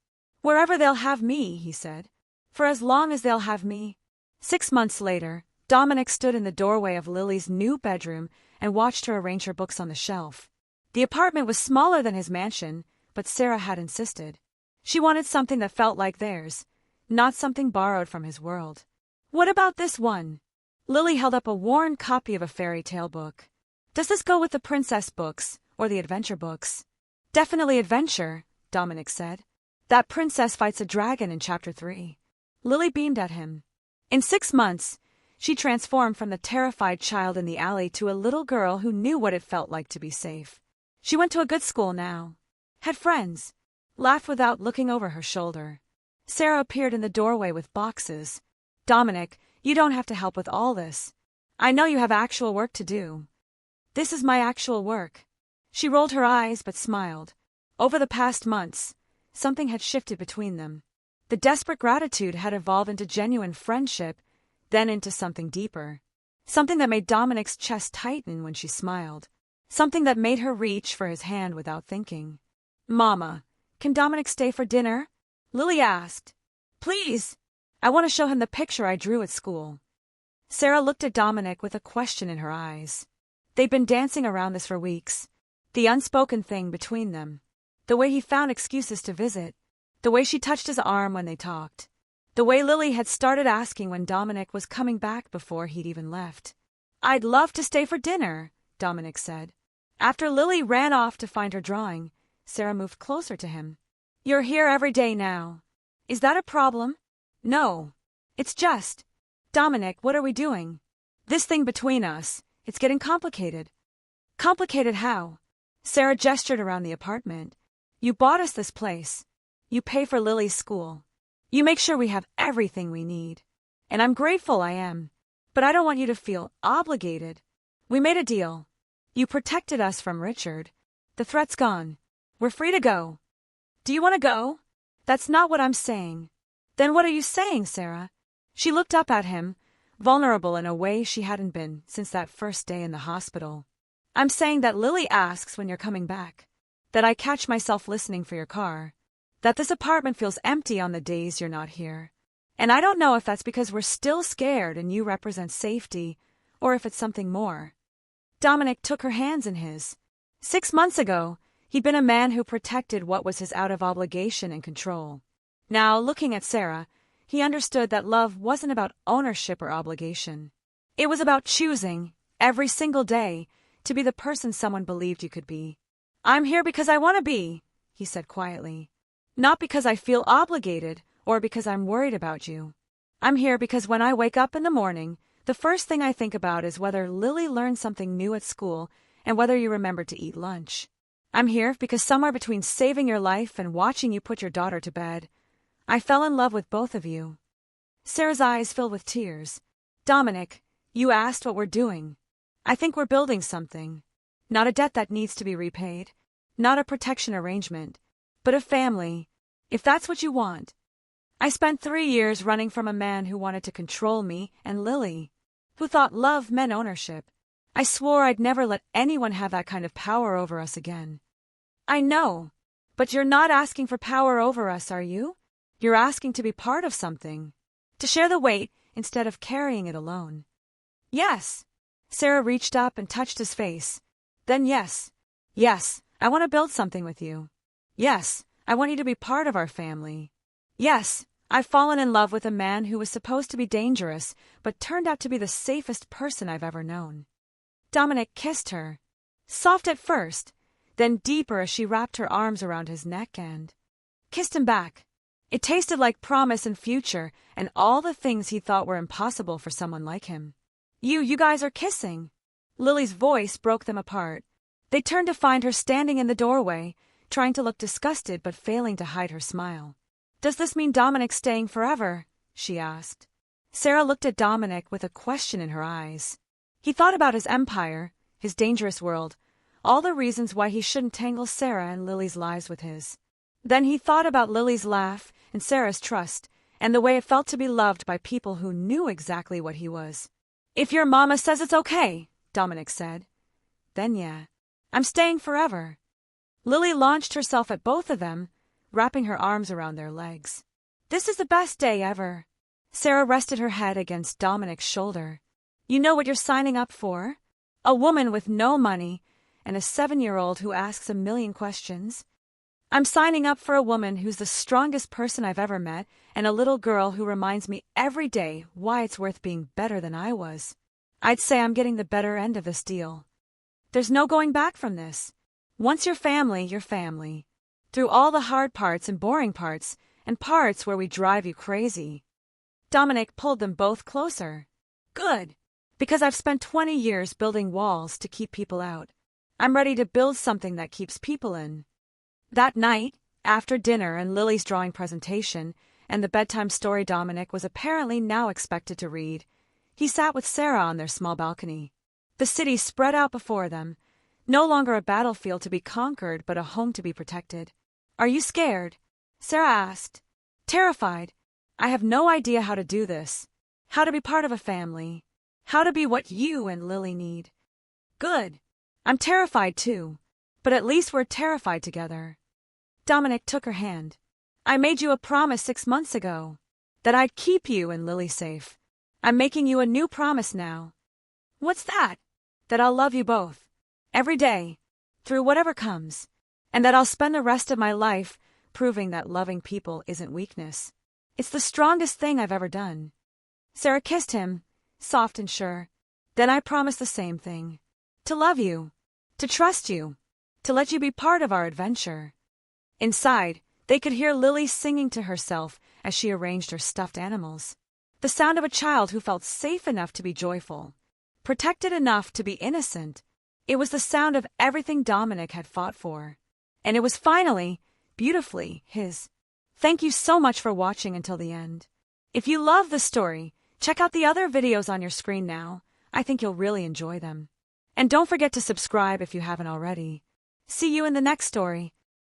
Wherever they'll have me, he said. For as long as they'll have me. 6 months later, Dominic stood in the doorway of Lily's new bedroom and watched her arrange her books on the shelf. The apartment was smaller than his mansion, but Sarah had insisted. She wanted something that felt like theirs, not something borrowed from his world. What about this one? Lily held up a worn copy of a fairy tale book. Does this go with the princess books or the adventure books? Definitely adventure, Dominic said. That princess fights a dragon in chapter 3. Lily beamed at him. In 6 months, she transformed from the terrified child in the alley to a little girl who knew what it felt like to be safe. She went to a good school now, had friends, laughed without looking over her shoulder. Sarah appeared in the doorway with boxes. Dominic, you don't have to help with all this. I know you have actual work to do. This is my actual work. She rolled her eyes but smiled. Over the past months, something had shifted between them. The desperate gratitude had evolved into genuine friendship, then into something deeper. Something that made Dominic's chest tighten when she smiled. Something that made her reach for his hand without thinking. Mama, can Dominic stay for dinner? Lily asked. Please. I want to show him the picture I drew at school. Sarah looked at Dominic with a question in her eyes. They'd been dancing around this for weeks. The unspoken thing between them. The way he found excuses to visit. The way she touched his arm when they talked. The way Lily had started asking when Dominic was coming back before he'd even left. I'd love to stay for dinner, Dominic said. After Lily ran off to find her drawing, Sarah moved closer to him. You're here every day now. Is that a problem? No. It's just. Dominic, what are we doing? This thing between us, it's getting complicated. Complicated how? Sarah gestured around the apartment. You bought us this place. You pay for Lily's school. You make sure we have everything we need. And I'm grateful, I am. But I don't want you to feel obligated. We made a deal. You protected us from Richard. The threat's gone. We're free to go. Do you want to go? That's not what I'm saying. Then what are you saying, Sarah? She looked up at him, vulnerable in a way she hadn't been since that first day in the hospital. I'm saying that Lily asks when you're coming back. That I catch myself listening for your car. That this apartment feels empty on the days you're not here. And I don't know if that's because we're still scared and you represent safety, or if it's something more. Dominic took her hands in his. 6 months ago, he'd been a man who protected what was his out of obligation and control. Now, looking at Sarah, he understood that love wasn't about ownership or obligation. It was about choosing, every single day, to be the person someone believed you could be. I'm here because I want to be, he said quietly. Not because I feel obligated or because I'm worried about you. I'm here because when I wake up in the morning, the first thing I think about is whether Lily learned something new at school and whether you remembered to eat lunch. I'm here because somewhere between saving your life and watching you put your daughter to bed, I fell in love with both of you. Sarah's eyes filled with tears. Dominic, you asked what we're doing. I think we're building something. Not a debt that needs to be repaid. Not a protection arrangement. But a family, if that's what you want. I spent 3 years running from a man who wanted to control me and Lily, who thought love meant ownership. I swore I'd never let anyone have that kind of power over us again. I know, but you're not asking for power over us, are you? You're asking to be part of something, to share the weight instead of carrying it alone. Yes. Sarah reached up and touched his face. Then yes. Yes, I want to build something with you. Yes, I want you to be part of our family. Yes, I've fallen in love with a man who was supposed to be dangerous, but turned out to be the safest person I've ever known. Dominic kissed her, soft at first, then deeper as she wrapped her arms around his neck and kissed him back. It tasted like promise and future and all the things he thought were impossible for someone like him. You guys are kissing. Lily's voice broke them apart. They turned to find her standing in the doorway, trying to look disgusted but failing to hide her smile. Does this mean Dominic's staying forever? She asked. Sarah looked at Dominic with a question in her eyes. He thought about his empire, his dangerous world, all the reasons why he shouldn't tangle Sarah and Lily's lives with his. Then he thought about Lily's laugh and Sarah's trust, and the way it felt to be loved by people who knew exactly what he was. If your mama says it's okay, Dominic said. Then yeah, I'm staying forever. Lily launched herself at both of them, wrapping her arms around their legs. "This is the best day ever." Sarah rested her head against Dominic's shoulder. "You know what you're signing up for? A woman with no money and a 7-year-old who asks a million questions. I'm signing up for a woman who's the strongest person I've ever met and a little girl who reminds me every day why it's worth being better than I was. I'd say I'm getting the better end of this deal. There's no going back from this. Once you're family, you're family. Through all the hard parts and boring parts, and parts where we drive you crazy." Dominic pulled them both closer. "Good. Because I've spent 20 years building walls to keep people out. I'm ready to build something that keeps people in." That night, after dinner and Lily's drawing presentation, and the bedtime story Dominic was apparently now expected to read, he sat with Sarah on their small balcony. The city spread out before them, no longer a battlefield to be conquered but a home to be protected. "Are you scared?" Sarah asked. "Terrified. I have no idea how to do this, how to be part of a family, how to be what you and Lily need." "Good. I'm terrified too, but at least we're terrified together." Dominic took her hand. "I made you a promise 6 months ago, that I'd keep you and Lily safe. I'm making you a new promise now." "What's that?" "That I'll love you both, every day, through whatever comes, and that I'll spend the rest of my life proving that loving people isn't weakness. It's the strongest thing I've ever done." Sarah kissed him, soft and sure. "Then I promise the same thing. To love you, to trust you, to let you be part of our adventure." Inside, they could hear Lily singing to herself as she arranged her stuffed animals. The sound of a child who felt safe enough to be joyful, protected enough to be innocent. It was the sound of everything Dominic had fought for. And it was finally, beautifully, his. Thank you so much for watching until the end. If you love the story, check out the other videos on your screen now. I think you'll really enjoy them. And don't forget to subscribe if you haven't already. See you in the next story.